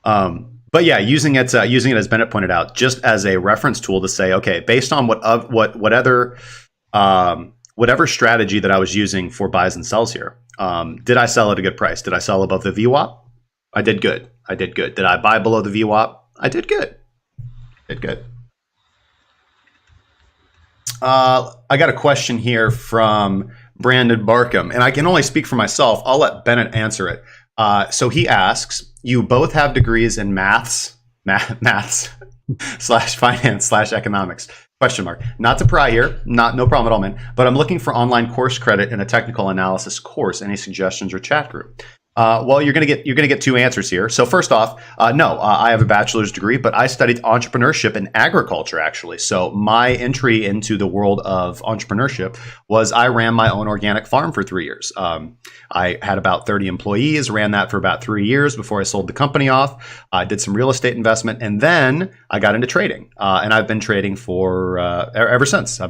But yeah, using it as Bennett pointed out, just as a reference tool to say, okay, based on whatever strategy that I was using for buys and sells here, did I sell at a good price? Did I sell above the VWAP? I did good. Did I buy below the VWAP? I did good. I got a question here from Brandon Barkham, and I can only speak for myself. I'll let Bennett answer it. So he asks, you both have degrees in maths / finance / economics, ? Not to pry here, no problem at all, man. But I'm looking for online course credit in a technical analysis course. Any suggestions or chat group? Well, you're gonna get 2 answers here. So first off, no, I have a bachelor's degree, but I studied entrepreneurship and agriculture actually. So my entry into the world of entrepreneurship was I ran my own organic farm for 3 years. I had about 30 employees, ran that for about 3 years before I sold the company off. I did some real estate investment, and then I got into trading, and I've been trading for ever since. I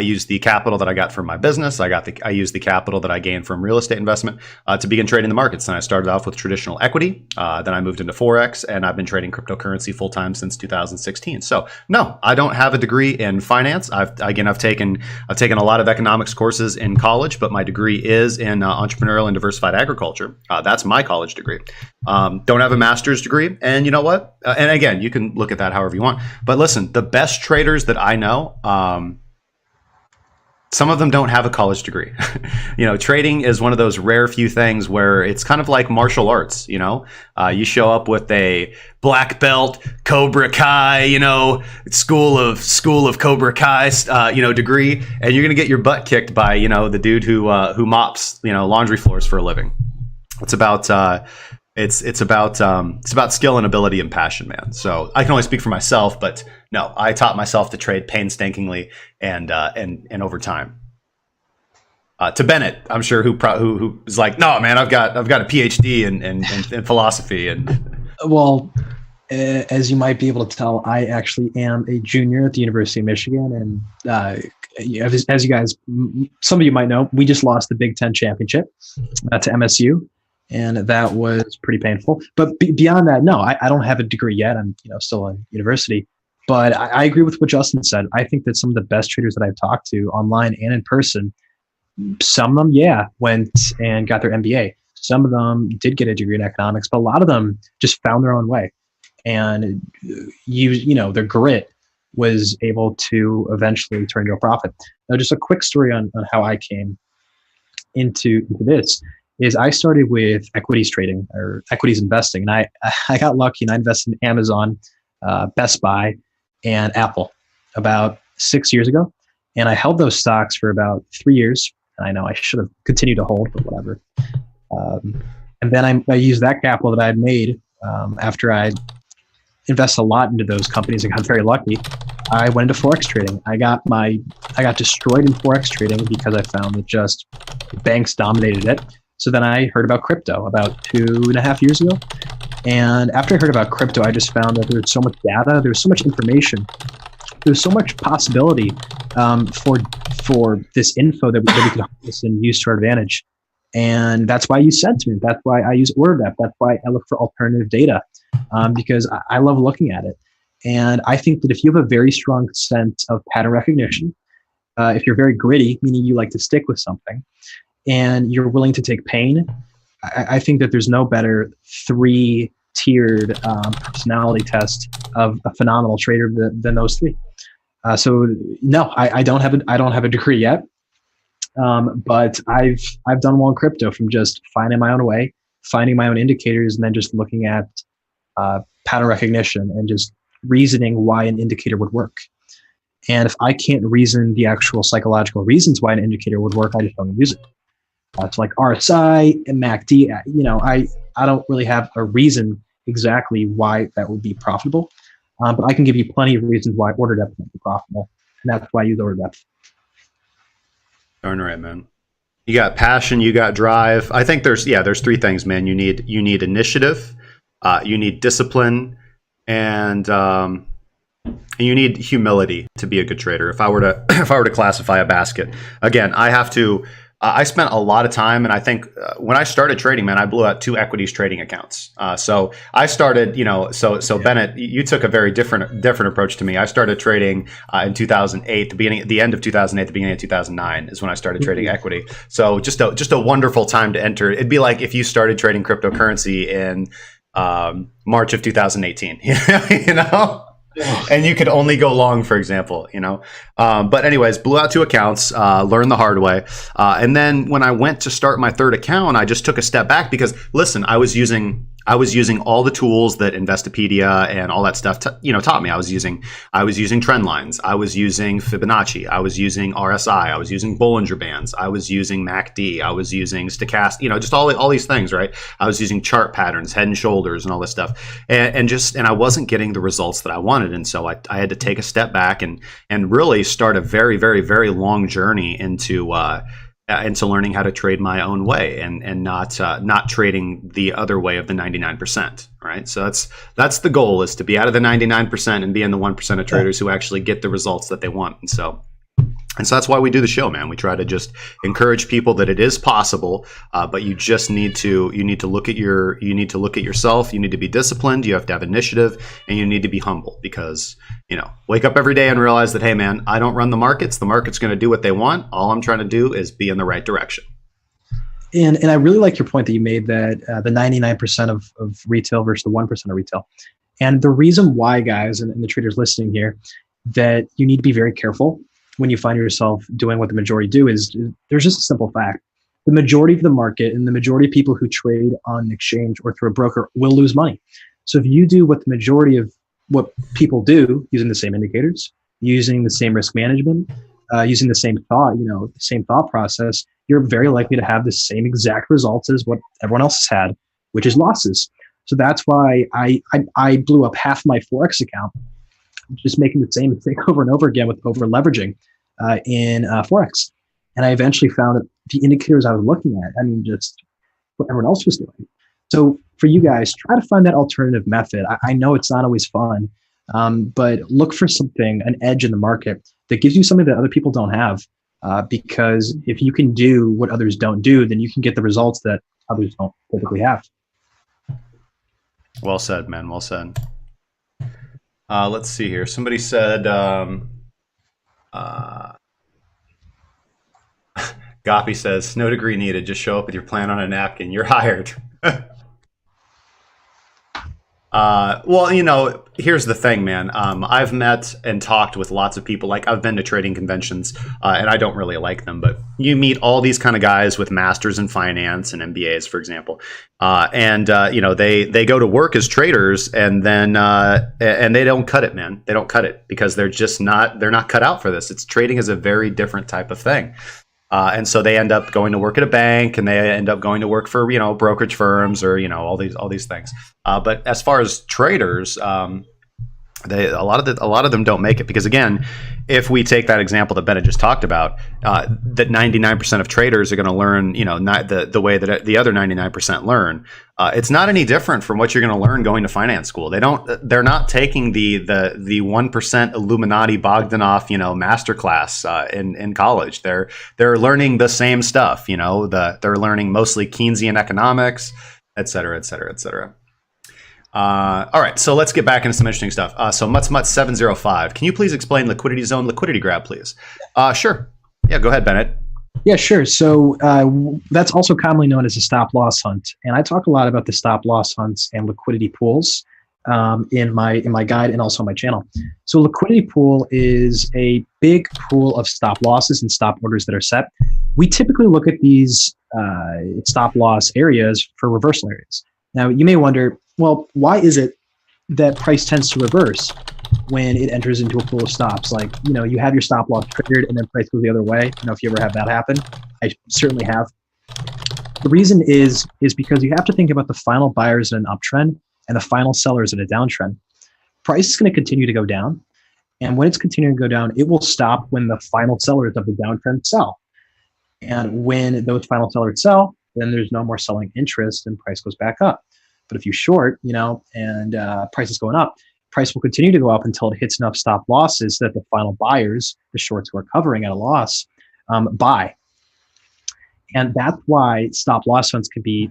used the capital that I got from my business. I used the capital that I gained from real estate investment to begin trading the markets. And I started off with traditional equity. Then I moved into Forex, and I've been trading cryptocurrency full time since 2016. So no, I don't have a degree in finance. I've taken a lot of economics courses in college, but my degree is in entrepreneurial and diversified agriculture. That's my college degree. Don't have a master's degree. And you know what? And again, you can look at that however you want. But listen, the best traders that I know, some of them don't have a college degree. Trading is one of those rare few things where it's kind of like martial arts. You show up with a black belt, Cobra Kai, school of Cobra Kai, degree, and you're gonna get your butt kicked by, the dude who mops, laundry floors for a living. It's about it's about skill and ability and passion, man. So I can only speak for myself, but no, I taught myself to trade painstakingly and over time. To Bennett, I'm sure who is like, no, man, I've got a PhD in philosophy and. Well, as you might be able to tell, I actually am a junior at the University of Michigan, and as you guys, some of you might know, we just lost the Big Ten championship to MSU. And that was pretty painful. But beyond that, no, I don't have a degree yet. I'm still in university. But I agree with what Justin said. I think that some of the best traders that I've talked to online and in person, some of them, went and got their MBA. Some of them did get a degree in economics, but a lot of them just found their own way. And their grit was able to eventually turn into a profit. Now, just a quick story on how I came into this. Is I started with equities trading or equities investing. And I got lucky and I invested in Amazon, Best Buy, and Apple about 6 years ago. And I held those stocks for about 3 years. And I know I should have continued to hold, but whatever. And then I used that capital that I had made after I invested a lot into those companies. I got very lucky. I went into Forex trading. I got destroyed in Forex trading because I found that just banks dominated it. So then I heard about crypto about 2.5 years ago. And after I heard about crypto, I just found that there's so much data, there's so much information, there's so much possibility for this info that we could harness and use to our advantage. And that's why I use sentiment. That's why I use order depth. That's why I look for alternative data because I love looking at it. And I think that if you have a very strong sense of pattern recognition, if you're very gritty, meaning you like to stick with something, and you're willing to take pain, I think that there's no better 3-tiered personality test of a phenomenal trader than those 3. So no, I don't have a degree yet. But I've done well in crypto from just finding my own way, finding my own indicators, and then just looking at pattern recognition and just reasoning why an indicator would work. And if I can't reason the actual psychological reasons why an indicator would work, I just don't use it. It's like RSI and MACD. I don't really have a reason exactly why that would be profitable, but I can give you plenty of reasons why order depth might be profitable, and that's why I use order depth. Darn right, man. You got passion, you got drive. I think there's three things, man. You need initiative, you need discipline, and you need humility to be a good trader. If I were to classify a basket, again, I have to. I spent a lot of time, and I think when I started trading, man, I blew out 2 equities trading accounts. So I started, so Bennett, you took a very different approach to me. I started trading in 2008, the end of 2008, the beginning of 2009 is when I started trading equity. So just a wonderful time to enter. It'd be like if you started trading cryptocurrency in March of 2018, you know. And you could only go long, for example, But anyways, blew out 2 accounts, learned the hard way. And then when I went to start my 3rd account, I just took a step back because, listen, I was using all the tools that Investopedia and all that stuff, taught me. I was using trend lines. I was using Fibonacci. I was using RSI. I was using Bollinger Bands. I was using MACD. I was using Stochastic, just all these things, right? I was using chart patterns, head and shoulders, and all this stuff. And I wasn't getting the results that I wanted. And so I had to take a step back and really start a very, very, very long journey into learning how to trade my own way and not trading the other way of the 99%, right? So that's the goal, is to be out of the 99% and be in the 1% of traders who actually get the results that they want. And so that's why we do the show, man. We try to just encourage people that it is possible, but you just need to look at yourself. You need to be disciplined. You have to have initiative, and you need to be humble, because wake up every day and realize that, hey, man, I don't run the markets. The market's going to do what they want. All I'm trying to do is be in the right direction. And I really like your point that you made, that the 99% of retail versus the 1% of retail. And the reason why, guys, and the traders listening here, that you need to be very careful when you find yourself doing what the majority do is there's just a simple fact. The majority of the market and the majority of people who trade on an exchange or through a broker will lose money. So if you do what the majority of what people do, using the same indicators, using the same risk management, using the same thought, the same thought process, you're very likely to have the same exact results as what everyone else has had, which is losses. So that's why I blew up half my Forex account, just making the same mistake over and over again with over leveraging in Forex. And I eventually found that the indicators I was looking at, just what everyone else was doing. So for you guys, try to find that alternative method. I know it's not always fun, but look for something, an edge in the market that gives you something that other people don't have. Because if you can do what others don't do, then you can get the results that others don't typically have. Well said, man. Well said. Let's see here. Somebody said, Goppy says, no degree needed. Just show up with your plan on a napkin. You're hired. Well, here's the thing, man. I've met and talked with lots of people. Like, I've been to trading conventions, and I don't really like them, but you meet all these kind of guys with masters in finance and MBAs, for example. They go to work as traders, and then and they don't cut it, man. They don't cut it because they're not cut out for this. Trading is a very different type of thing. And so they end up going to work at a bank, and they end up going to work for, brokerage firms or, all these things. But as far as traders, a lot of them don't make it because, again, if we take that example that Bennett just talked about, that 99% of traders are going to learn, not the way that the other 99% learn. It's not any different from what you're going to learn going to finance school. They're not taking the 1% Illuminati Bogdanov, masterclass in college. They're learning the same stuff. They're learning mostly Keynesian economics, et cetera, et cetera, et cetera. All right, so let's get back into some interesting stuff. So Mutz705, can you please explain liquidity zone, liquidity grab, please? Sure. Yeah, go ahead, Bennett. Yeah, sure. So that's also commonly known as a stop loss hunt. And I talk a lot about the stop loss hunts and liquidity pools in my guide and also my channel. So liquidity pool is a big pool of stop losses and stop orders that are set. We typically look at these stop loss areas for reversal areas. Now you may wonder, well, why is it that price tends to reverse when it enters into a pool of stops? Like, you have your stop loss triggered and then price goes the other way. If you ever have that happen, I certainly have. The reason is because you have to think about the final buyers in an uptrend and the final sellers in a downtrend. Price is going to continue to go down. And when it's continuing to go down, it will stop when the final sellers of the downtrend sell. And when those final sellers sell, then there's no more selling interest and price goes back up. But if you short, and price is going up, price will continue to go up until it hits enough stop losses that the final buyers, the shorts who are covering at a loss, buy. And that's why stop loss funds can be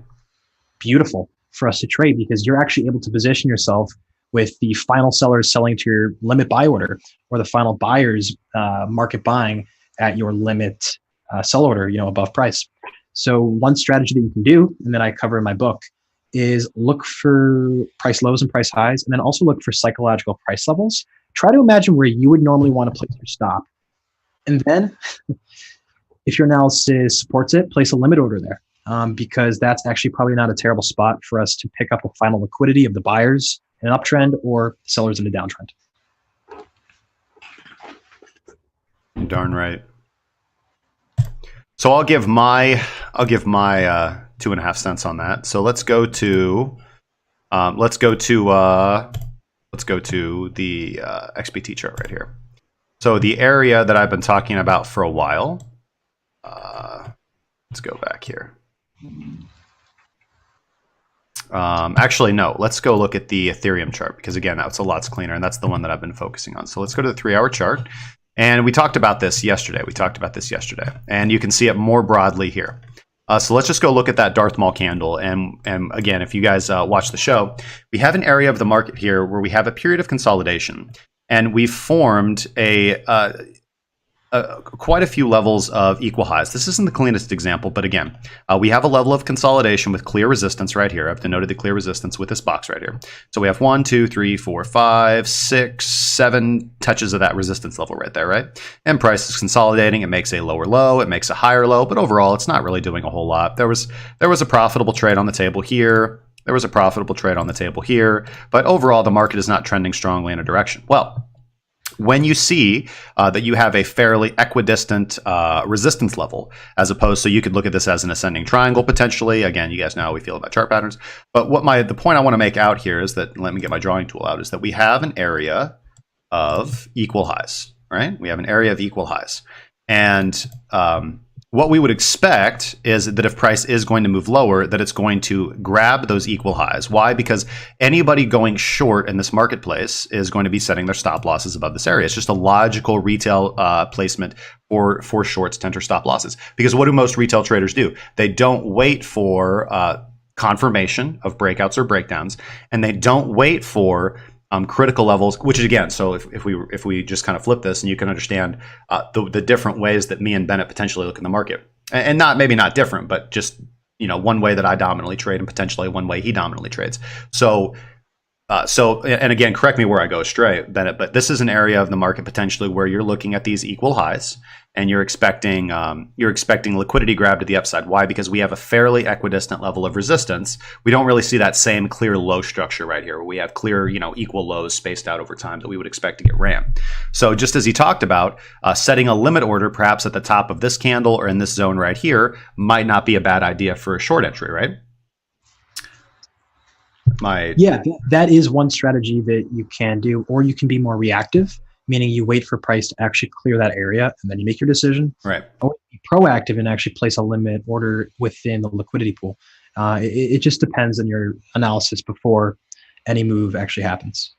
beautiful for us to trade, because you're actually able to position yourself with the final sellers selling to your limit buy order, or the final buyers market buying at your limit sell order, above price. So one strategy that you can do, and that I cover in my book, is look for price lows and price highs, and then also look for psychological price levels. Try to imagine where you would normally want to place your stop. And then if your analysis supports it, place a limit order there. Because that's actually probably not a terrible spot for us to pick up the final liquidity of the buyers in an uptrend or sellers in a downtrend. Darn right. So I'll give my 2.5 cents on that. So let's go to the XBT chart right here. So the area that I've been talking about for a while. Let's go back here. Actually, no. Let's go look at the Ethereum chart, because again, that's a lot cleaner, and that's the one that I've been focusing on. So let's go to the 3-hour chart, and we talked about this yesterday. And you can see it more broadly here. So let's just go look at that Darth Maul candle. And again, if you guys watch the show, we have an area of the market here where we have a period of consolidation, and we've formed quite a few levels of equal highs. This isn't the cleanest example, but again, we have a level of consolidation with clear resistance right here. I've denoted the clear resistance with this box right here. So we have 1, 2, 3, 4, 5, 6, 7 touches of that resistance level right there, right? And price is consolidating. It makes a lower low. It makes a higher low, but overall, it's not really doing a whole lot. There was a profitable trade on the table here. There was a profitable trade on the table here, but overall, the market is not trending strongly in a direction. Well, when you see that you have a fairly equidistant resistance level, as opposed, so you could look at this as an ascending triangle potentially. Again, you guys know how we feel about chart patterns. But the point I want to make out here is that, let me get my drawing tool out, is that we have an area of equal highs, right? We have an area of equal highs. And what we would expect is that if price is going to move lower, that it's going to grab those equal highs. Why? Because anybody going short in this marketplace is going to be setting their stop losses above this area. It's just a logical retail placement for shorts to enter stop losses. Because what do most retail traders do? They don't wait for confirmation of breakouts or breakdowns, and they don't wait for critical levels, which is, again, so if we just kind of flip this, and you can understand the different ways that me and Bennett potentially look in the market, and maybe not different, but just one way that I dominantly trade and potentially one way he dominantly trades. So and again, correct me where I go astray, Bennett, but this is an area of the market potentially where you're looking at these equal highs, and you're expecting liquidity grab to the upside. Why? Because we have a fairly equidistant level of resistance. We don't really see that same clear low structure right here, where we have clear, equal lows spaced out over time that we would expect to get ran. So just as he talked about, setting a limit order perhaps at the top of this candle or in this zone right here might not be a bad idea for a short entry, right? Yeah, that is one strategy that you can do, or you can be more reactive, meaning you wait for price to actually clear that area and then you make your decision. Right. Or be proactive and actually place a limit order within the liquidity pool. It just depends on your analysis before any move actually happens.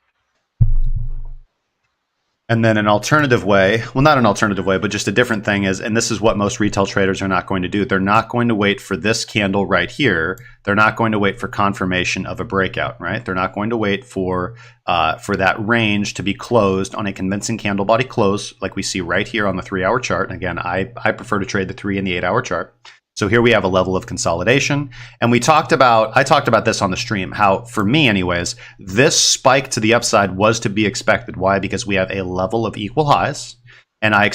And then an alternative way, well, not an alternative way, but just a different thing is, and this is what most retail traders are not going to do. They're not going to wait for this candle right here. They're not going to wait for confirmation of a breakout, right? They're not going to wait for that range to be closed on a convincing candle body close, like we see right here on the 3-hour chart. And again, I prefer to trade the 3 and the 8-hour chart. So here we have a level of consolidation. And I talked about this on the stream, how for me anyways, this spike to the upside was to be expected. Why? Because we have a level of equal highs. And I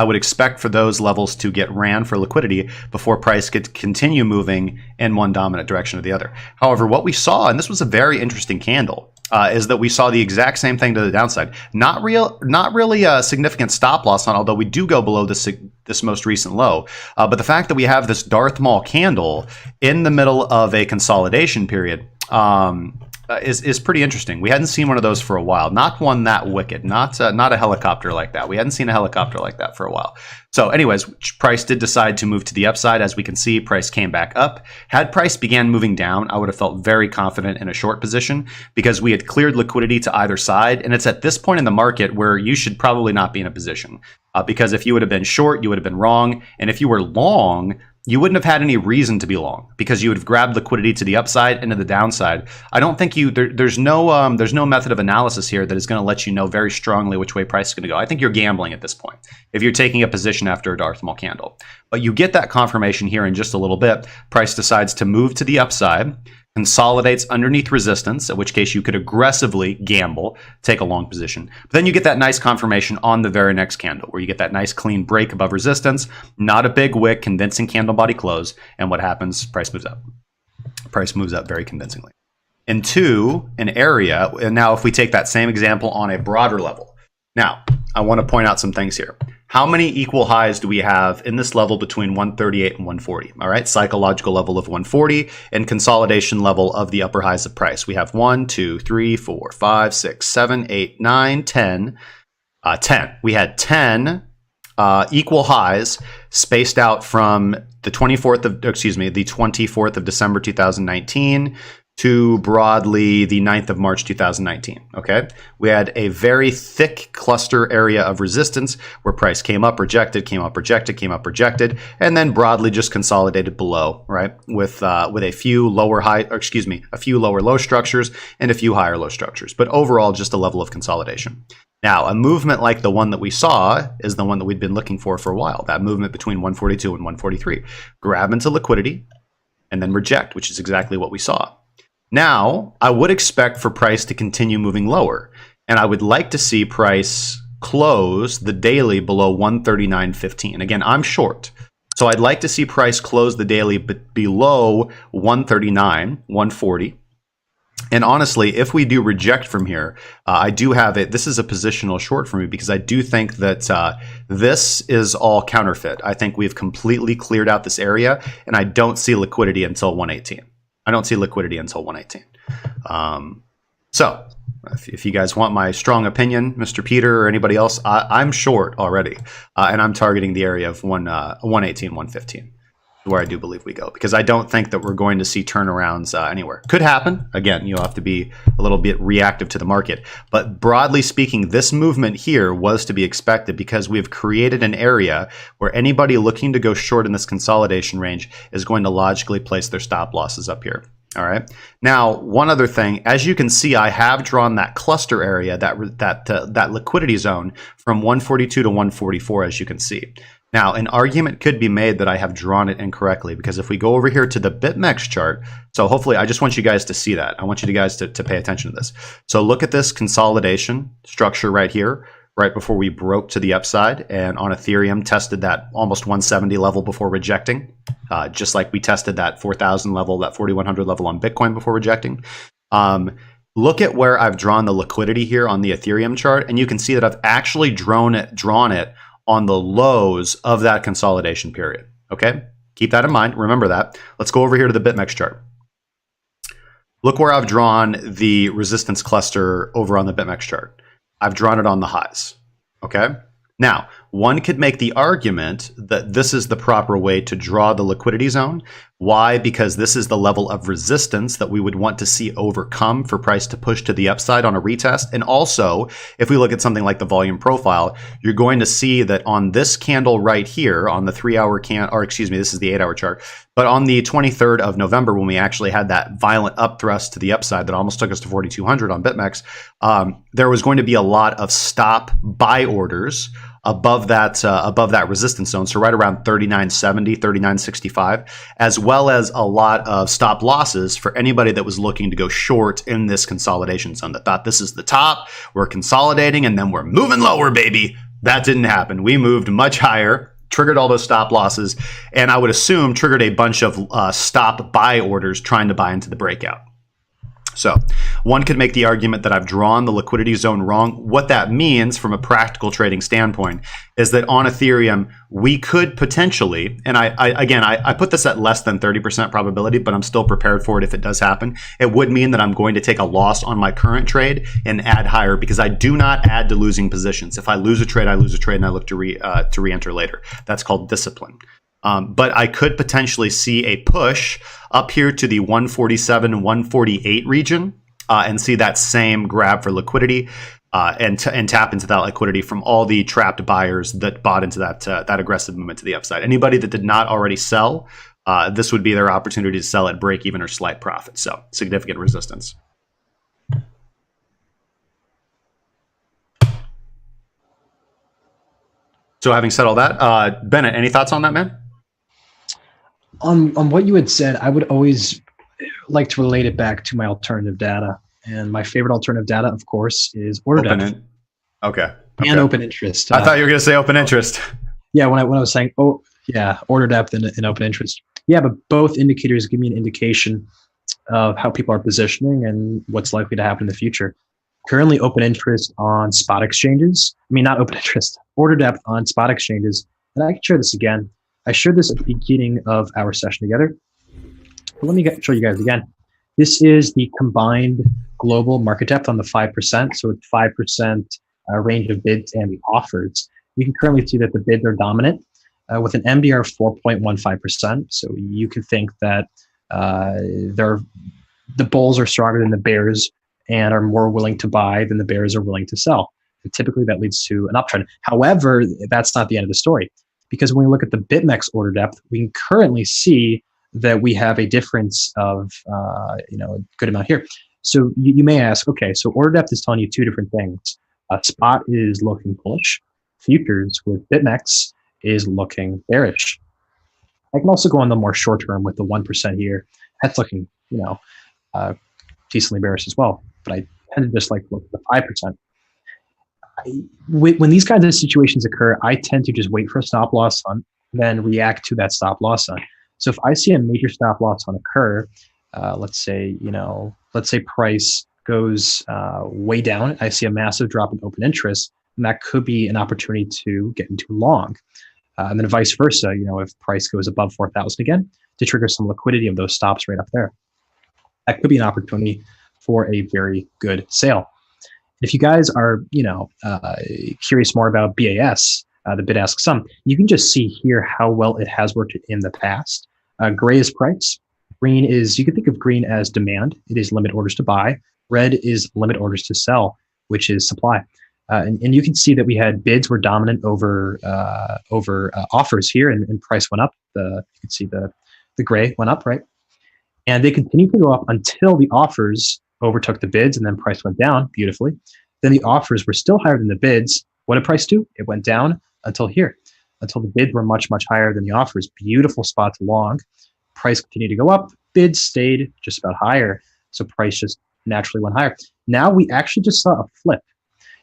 would expect for those levels to get ran for liquidity before price could continue moving in one dominant direction or the other. However, what we saw, and this was a very interesting candle, is that we saw the exact same thing to the downside. Not really a significant stop loss on, although we do go below this most recent low. But the fact that we have this Darth Maul candle in the middle of a consolidation period is pretty interesting. We hadn't seen one of those for a while. Not one that wicked. Not a helicopter like that. We hadn't seen a helicopter like that for a while. So anyways, price did decide to move to the upside. As we can see, price came back up. Had price began moving down, I would have felt very confident in a short position because we had cleared liquidity to either side. And it's at this point in the market where you should probably not be in a position. Because if you would have been short, you would have been wrong. And if you were long, you wouldn't have had any reason to be long because you would have grabbed liquidity to the upside and to the downside. I don't think there's no method of analysis here that is going to let you know very strongly which way price is going to go. I think you're gambling at this point if you're taking a position after a Darth Maul candle. But you get that confirmation here in just a little bit. Price decides to move to the upside, consolidates underneath resistance, in which case you could aggressively gamble, take a long position. But then you get that nice confirmation on the very next candle where you get that nice clean break above resistance, not a big wick, convincing candle body close. And what happens? Price moves up. Price moves up very convincingly. Into an area, and now if we take that same example on a broader level. Now, I want to point out some things here. How many equal highs do we have in this level between 138 and 140? All right, psychological level of 140 and consolidation level of the upper highs of price. We have 1, 2, 3, 4, 5, 6, 7, 8, 9, 10. 10. We had 10 equal highs spaced out from the 24th of December 2019 to broadly the 9th of March 2019, okay? We had a very thick cluster area of resistance where price came up, rejected, came up, rejected, came up, rejected, and then broadly just consolidated below, right? With a few lower low structures and a few higher low structures, but overall just a level of consolidation. Now, a movement like the one that we saw is the one that we'd been looking for a while, that movement between 142 and 143. Grab into liquidity and then reject, which is exactly what we saw. Now, I would expect for price to continue moving lower, and I would like to see price close the daily below 139.15. Again, I'm short, so I'd like to see price close the daily below 139, 140. And honestly, if we do reject from here, I do have it. This is a positional short for me because I do think that this is all counterfeit. I think we've completely cleared out this area, and I don't see liquidity until 118. I don't see liquidity until 118. So if you guys want my strong opinion, Mr. Peter or anybody else, I'm short already. And I'm targeting the area of 118, 115, where I do believe we go. Because I don't think that we're going to see turnarounds anywhere. Could happen. Again, you'll have to be a little bit reactive to the market. But broadly speaking, this movement here was to be expected because we've created an area where anybody looking to go short in this consolidation range is going to logically place their stop losses up here. All right. Now, one other thing, as you can see, I have drawn that cluster area, that liquidity zone from 142 to 144, as you can see. Now, an argument could be made that I have drawn it incorrectly because if we go over here to the BitMEX chart, so hopefully I just want you guys to see that. I want you guys to pay attention to this. So look at this consolidation structure right here, right before we broke to the upside, and on Ethereum tested that almost 170 level before rejecting, just like we tested that 4,000 level, that 4,100 level on Bitcoin before rejecting. Look at where I've drawn the liquidity here on the Ethereum chart, and you can see that I've actually drawn it on the lows of that consolidation period. Okay, keep that in mind. Remember that. Let's go over here to the BitMEX chart. Look where I've drawn the resistance cluster over on the BitMEX chart. I've drawn it on the highs. Okay. Now, one could make the argument that this is the proper way to draw the liquidity zone. Why? Because this is the level of resistance that we would want to see overcome for price to push to the upside on a retest. And also, if we look at something like the volume profile, you're going to see that on this candle right here, on the 3-hour this is the 8-hour chart, but on the 23rd of November, when we actually had that violent up thrust to the upside that almost took us to 4,200 on BitMEX, there was going to be a lot of stop buy orders above that resistance zone, so right around 39.70, 39.65, as well as a lot of stop losses for anybody that was looking to go short in this consolidation zone, that thought this is the top, we're consolidating, and then we're moving lower, baby. That didn't happen. We moved much higher, triggered all those stop losses, and I would assume triggered a bunch of stop buy orders trying to buy into the breakout. So one could make the argument that I've drawn the liquidity zone wrong. What that means from a practical trading standpoint is that on Ethereum, we could potentially, and I put this at less than 30% probability, but I'm still prepared for it if it does happen. It would mean that I'm going to take a loss on my current trade and add higher, because I do not add to losing positions. If I lose a trade, I lose a trade and I look to re-enter later. That's called discipline. But I could potentially see a push up here to the 147, 148 region and see that same grab for liquidity and tap into that liquidity from all the trapped buyers that bought into that aggressive movement to the upside. Anybody that did not already sell, this would be their opportunity to sell at break even or slight profit. So significant resistance. So having said all that, Bennett, any thoughts on that, man? On what you had said, I would always like to relate it back to my alternative data. And my favorite alternative data, of course, is order depth. Okay. And open interest. I thought you were going to say open interest. Yeah, when I was saying, order depth and open interest. Yeah, but both indicators give me an indication of how people are positioning and what's likely to happen in the future. Currently, open interest on spot exchanges. Not open interest, order depth on spot exchanges. And I can share this again. I shared this at the beginning of our session together. But let me show you guys again. This is the combined global market depth on the 5%. So it's 5% range of bids and the offers. We can currently see that the bids are dominant with an MDR of 4.15%. So you can think that the bulls are stronger than the bears and are more willing to buy than the bears are willing to sell. And typically that leads to an uptrend. However, that's not the end of the story. Because when we look at the BitMEX order depth, we can currently see that we have a difference of a good amount here. So you may ask, okay, so order depth is telling you two different things. Spot is looking bullish. Futures with BitMEX is looking bearish. I can also go on the more short term with the 1% here. That's looking, decently bearish as well. But I tend to just like look at the 5%. When these kinds of situations occur, I tend to just wait for a stop loss on, then react to that stop loss on. So if I see a major stop loss on occur, let's say price goes way down, I see a massive drop in open interest, and that could be an opportunity to get into long. And then vice versa, if price goes above 4,000 again, to trigger some liquidity of those stops right up there. That could be an opportunity for a very good sale. If you guys are, curious more about BAS, the bid-ask sum, you can just see here how well it has worked in the past. Gray is price. Green is, you can think of green as demand. It is limit orders to buy. Red is limit orders to sell, which is supply. And you can see that we had bids were dominant over offers here, and price went up. You can see the gray went up, right? And they continued to go up until the offers overtook the bids, and then price went down beautifully. Then the offers were still higher than the bids. What did price do? It went down until here, until the bids were much, much higher than the offers. Beautiful spot to long. Price continued to go up. Bids stayed just about higher. So price just naturally went higher. Now we actually just saw a flip,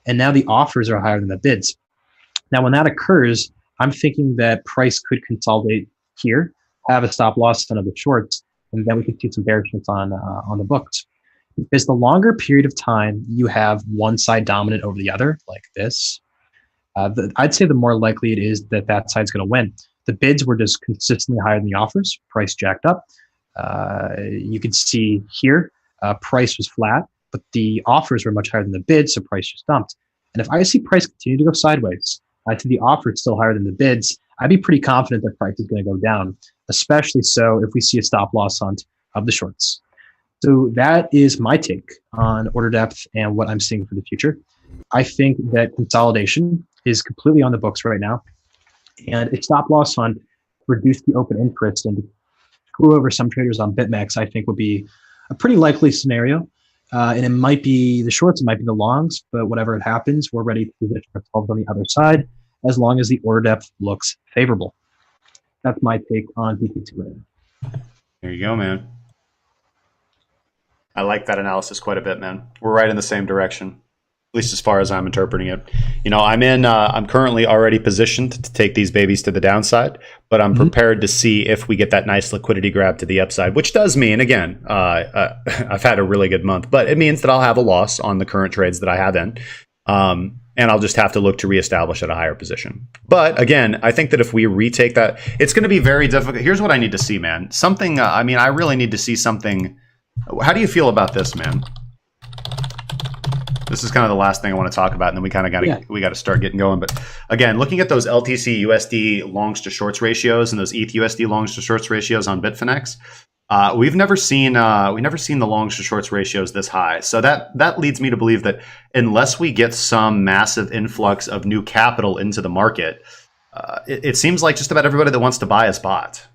and now the offers are higher than the bids. Now, when that occurs, I'm thinking that price could consolidate here, have a stop loss on the shorts, and then we could see some bearishness on the books. Because the longer period of time you have one side dominant over the other, like this, I'd say the more likely it is that that side's going to win. The bids were just consistently higher than the offers. Price jacked up. You can see here, price was flat, but the offers were much higher than the bids, so price just dumped. And if I see price continue to go sideways, to the offers still higher than the bids, I'd be pretty confident that price is going to go down, especially so if we see a stop loss hunt of the shorts. So that is my take on order depth and what I'm seeing for the future. I think that consolidation is completely on the books right now, and a stop loss hunt reduce the open interest and screw over some traders on BitMEX, I think would be a pretty likely scenario. And it might be the shorts, it might be the longs, but whatever it happens, we're ready to position ourselves on the other side as long as the order depth looks favorable. That's my take on VP2. There you go, man. I like that analysis quite a bit, man. We're right in the same direction, at least as far as I'm interpreting it. You know, I'm currently already positioned to take these babies to the downside, but I'm prepared to see if we get that nice liquidity grab to the upside, which does mean, again, I've had a really good month, but it means that I'll have a loss on the current trades that I have in. And I'll just have to look to reestablish at a higher position. But again, I think that if we retake that, it's going to be very difficult. Here's what I need to see, man. Something, I mean, I really need to see something. How do you feel about this, man? This is kind of the last thing I want to talk about, and then we kind of got to we got to start getting going. But again, looking at those LTC USD longs to shorts ratios and those ETH USD longs to shorts ratios on Bitfinex, we've never seen the longs to shorts ratios this high. So that leads me to believe that unless we get some massive influx of new capital into the market, it seems like just about everybody that wants to buy is bought.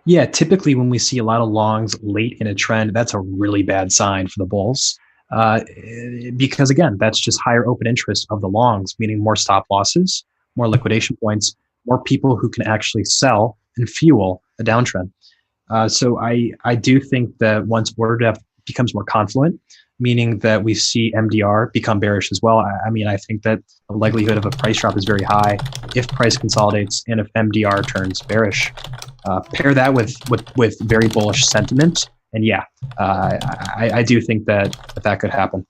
Yeah, typically when we see a lot of longs late in a trend, that's a really bad sign for the bulls. Because again, that's just higher open interest of the longs, meaning more stop losses, more liquidation points, more people who can actually sell and fuel a downtrend. So I do think that once order depth becomes more confluent, meaning that we see MDR become bearish as well. I mean, I think that the likelihood of a price drop is very high if price consolidates and if MDR turns bearish. Pair that with very bullish sentiment, and yeah, I do think that could happen.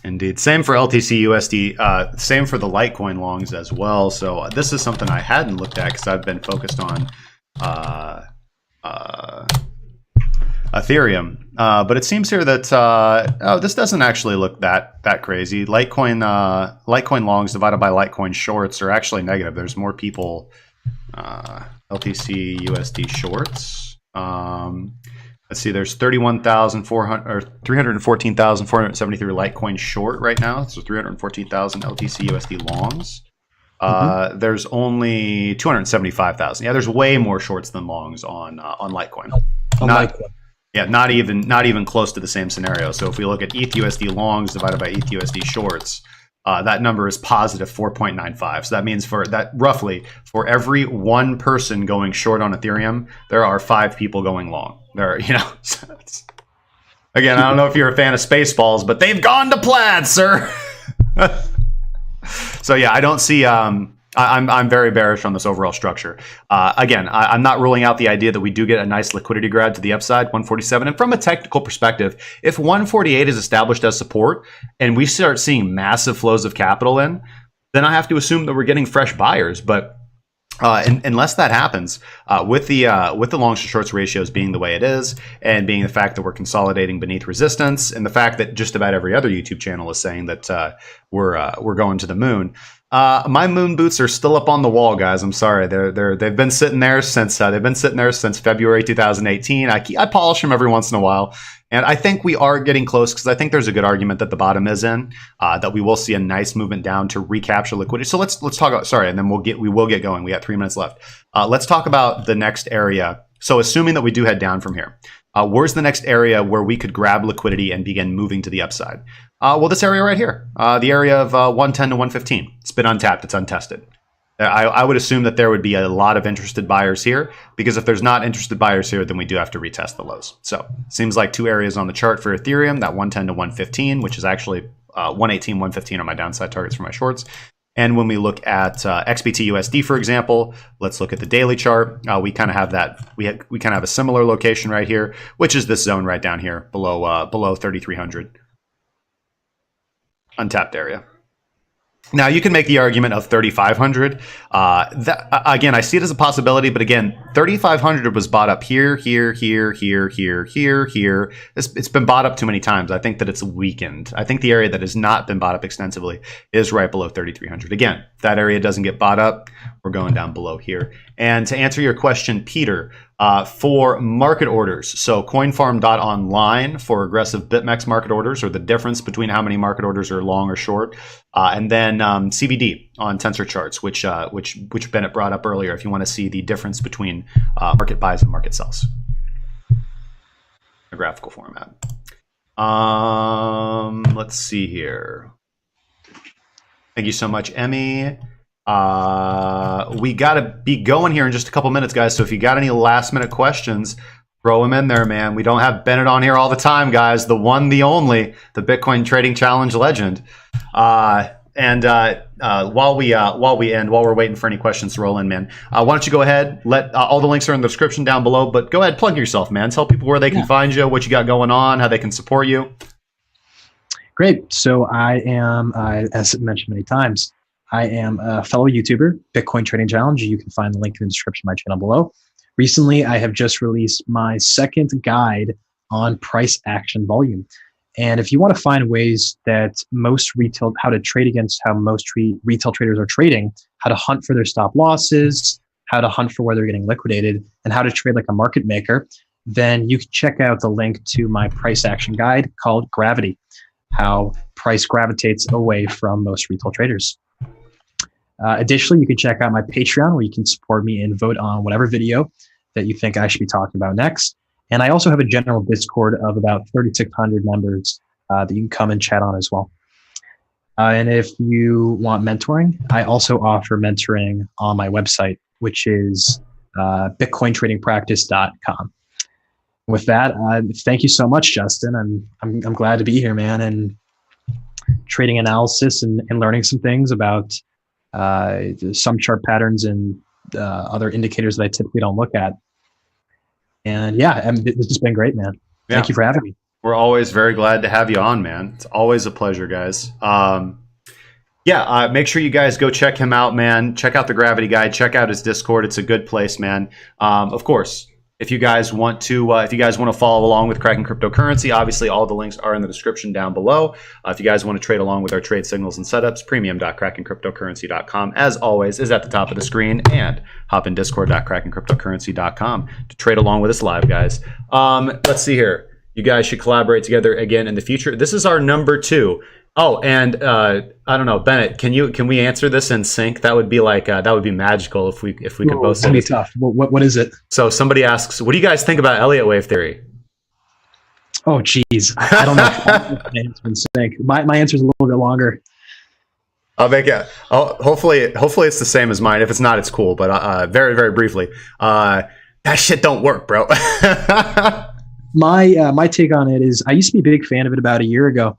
Indeed. Same for LTC USD. Same for the Litecoin longs as well. So this is something I hadn't looked at because I've been focused on Ethereum. But it seems here that this doesn't actually look that crazy. Litecoin longs divided by Litecoin shorts are actually negative. There's more people LTC USD shorts. Let's see, there's 314,473 Litecoin short right now. So 314,000 LTC USD longs. There's only 275,000. Yeah, there's way more shorts than longs on Litecoin. Litecoin. Yeah, not even close to the same scenario. So if we look at ETH USD longs divided by ETH USD shorts, that number is positive 4.95. So that means for every one person going short on Ethereum, there are 5 people going long. There, you know. Again, I don't know if you're a fan of Spaceballs, but they've gone to plaid, sir. So yeah, I don't see. I'm very bearish on this overall structure. Again, I'm not ruling out the idea that we do get a nice liquidity grab to the upside, 147. And from a technical perspective, if 148 is established as support and we start seeing massive flows of capital in, then I have to assume that we're getting fresh buyers. But unless that happens, with the longs to shorts ratios being the way it is, and being the fact that we're consolidating beneath resistance, and the fact that just about every other YouTube channel is saying that we're going to the moon. My moon boots are still up on the wall, guys. I'm sorry. They've been sitting there since February 2018. I polish them every once in a while, and I think we are getting close because I think there's a good argument that the bottom is in, that we will see a nice movement down to recapture liquidity. So let's talk about, sorry, and then we will get going. We got 3 minutes left. Let's talk about the next area. So assuming that we do head down from here, where's the next area where we could grab liquidity and begin moving to the upside? Well, this area right here, the area of 110 to 115. It's been untapped. It's untested. I would assume that there would be a lot of interested buyers here, because if there's not interested buyers here, then we do have to retest the lows. So seems like 2 areas on the chart for Ethereum, that 110 to 115, which is actually 118, 115 are my downside targets for my shorts. And when we look at XBT USD, for example, let's look at the daily chart. We kind of have that. We kind of have a similar location right here, which is this zone right down here below 3,300. Untapped area. Now you can make the argument of 3,500. Again, I see it as a possibility, but again, 3,500 was bought up here. It's been bought up too many times. I think that it's weakened. I think the area that has not been bought up extensively is right below 3,300. Again, if that area doesn't get bought up, we're going down below here. And to answer your question, Peter, for market orders, so coinfarm.online for aggressive BitMEX market orders, or the difference between how many market orders are long or short, and then CBD on Tensor Charts, which Bennett brought up earlier, if you want to see the difference between market buys and market sells, a graphical format. Let's see here. Thank you so much, Emmy. We got to be going here in just a couple minutes, guys. So if you got any last minute questions, throw them in there, man. We don't have Bennett on here all the time, guys. The one, the only, the Bitcoin Trading Challenge legend. While we're waiting for any questions to roll in, man, why don't you go ahead? Let all the links are in the description down below. But go ahead, plug yourself, man. Tell people where they can find you, what you got going on, how they can support you. Great. So I am, as mentioned many times, I am a fellow YouTuber, Bitcoin Trading Challenge. You can find the link in the description of my channel below. Recently, I have just released my second guide on price action volume. And if you want to find ways that how to trade against how most retail traders are trading, how to hunt for their stop losses, how to hunt for where they're getting liquidated, and how to trade like a market maker, then you can check out the link to my price action guide called Gravity, how price gravitates away from most retail traders. Additionally, you can check out my Patreon where you can support me and vote on whatever video that you think I should be talking about next. And I also have a general Discord of about 3,600 members that you can come and chat on as well. And if you want mentoring, I also offer mentoring on my website, which is bitcointradingpractice.com. With that, thank you so much, Justin. I'm glad to be here, man, and trading analysis and learning some things about some chart patterns and other indicators that I typically don't look at. And yeah, this has been great, man. Thank you for having me. We're always very glad to have you on, man. It's always a pleasure, guys. Make sure you guys go check him out, man. Check out the Gravity Guide. Check out his Discord. It's a good place, man. Of course, if you guys want to follow along with Cracking Cryptocurrency, obviously all the links are in the description down below. If you guys want to trade along with our trade signals and setups, premium.crackingcryptocurrency.com, as always, is at the top of the screen, and hop in discord.crackingcryptocurrency.com to trade along with us live, guys. Let's see here. You guys should collaborate together again in the future. This is our number 2. Oh, and I don't know, Bennett, can we answer this in sync? That would be that would be magical if we could both. It's gonna be tough. What is it? So somebody asks, what do you guys think about Elliott wave theory? Oh, geez, I don't know if my answer in sync. My answer is a little bit longer. I'll make it. Hopefully it's the same as mine. If it's not, it's cool. But very, very briefly, that shit don't work, bro. My take on it is I used to be a big fan of it about a year ago.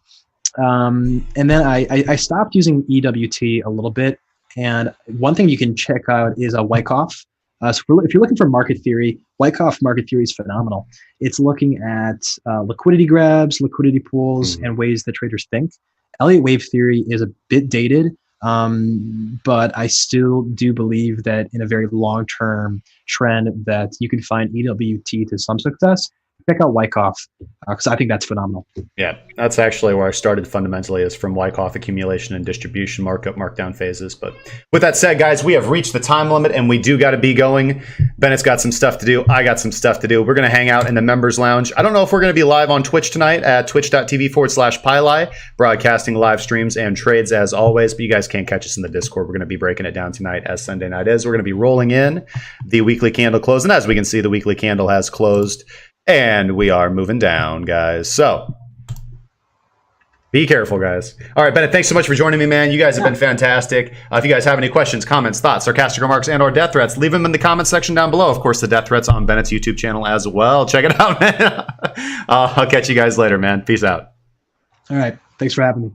And then I stopped using EWT a little bit. And one thing you can check out is a Wyckoff. So if you're looking for market theory, Wyckoff market theory is phenomenal. It's looking at liquidity grabs, liquidity pools, and ways that traders think. Elliott wave theory is a bit dated, but I still do believe that in a very long-term trend that you can find EWT to some success. Check out Wyckoff because I think that's phenomenal. Yeah, that's actually where I started fundamentally, is from Wyckoff accumulation and distribution markup markdown phases. But with that said, guys, we have reached the time limit and we do got to be going. Bennett's got some stuff to do. I got some stuff to do. We're going to hang out in the members lounge. I don't know if we're going to be live on Twitch tonight at twitch.tv/Pili, broadcasting live streams and trades as always, but you guys can't catch us in the Discord. We're going to be breaking it down tonight as Sunday night is. We're going to be rolling in the weekly candle close. And as we can see, the weekly candle has closed. And we are moving down, guys. So be careful, guys. All right, Bennett, thanks so much for joining me, man. You guys have been fantastic. If you guys have any questions, comments, thoughts, sarcastic remarks, and or death threats, leave them in the comment section down below. Of course, the death threats on Bennett's YouTube channel as well. Check it out, man. I'll catch you guys later, man. Peace out. All right. Thanks for having me.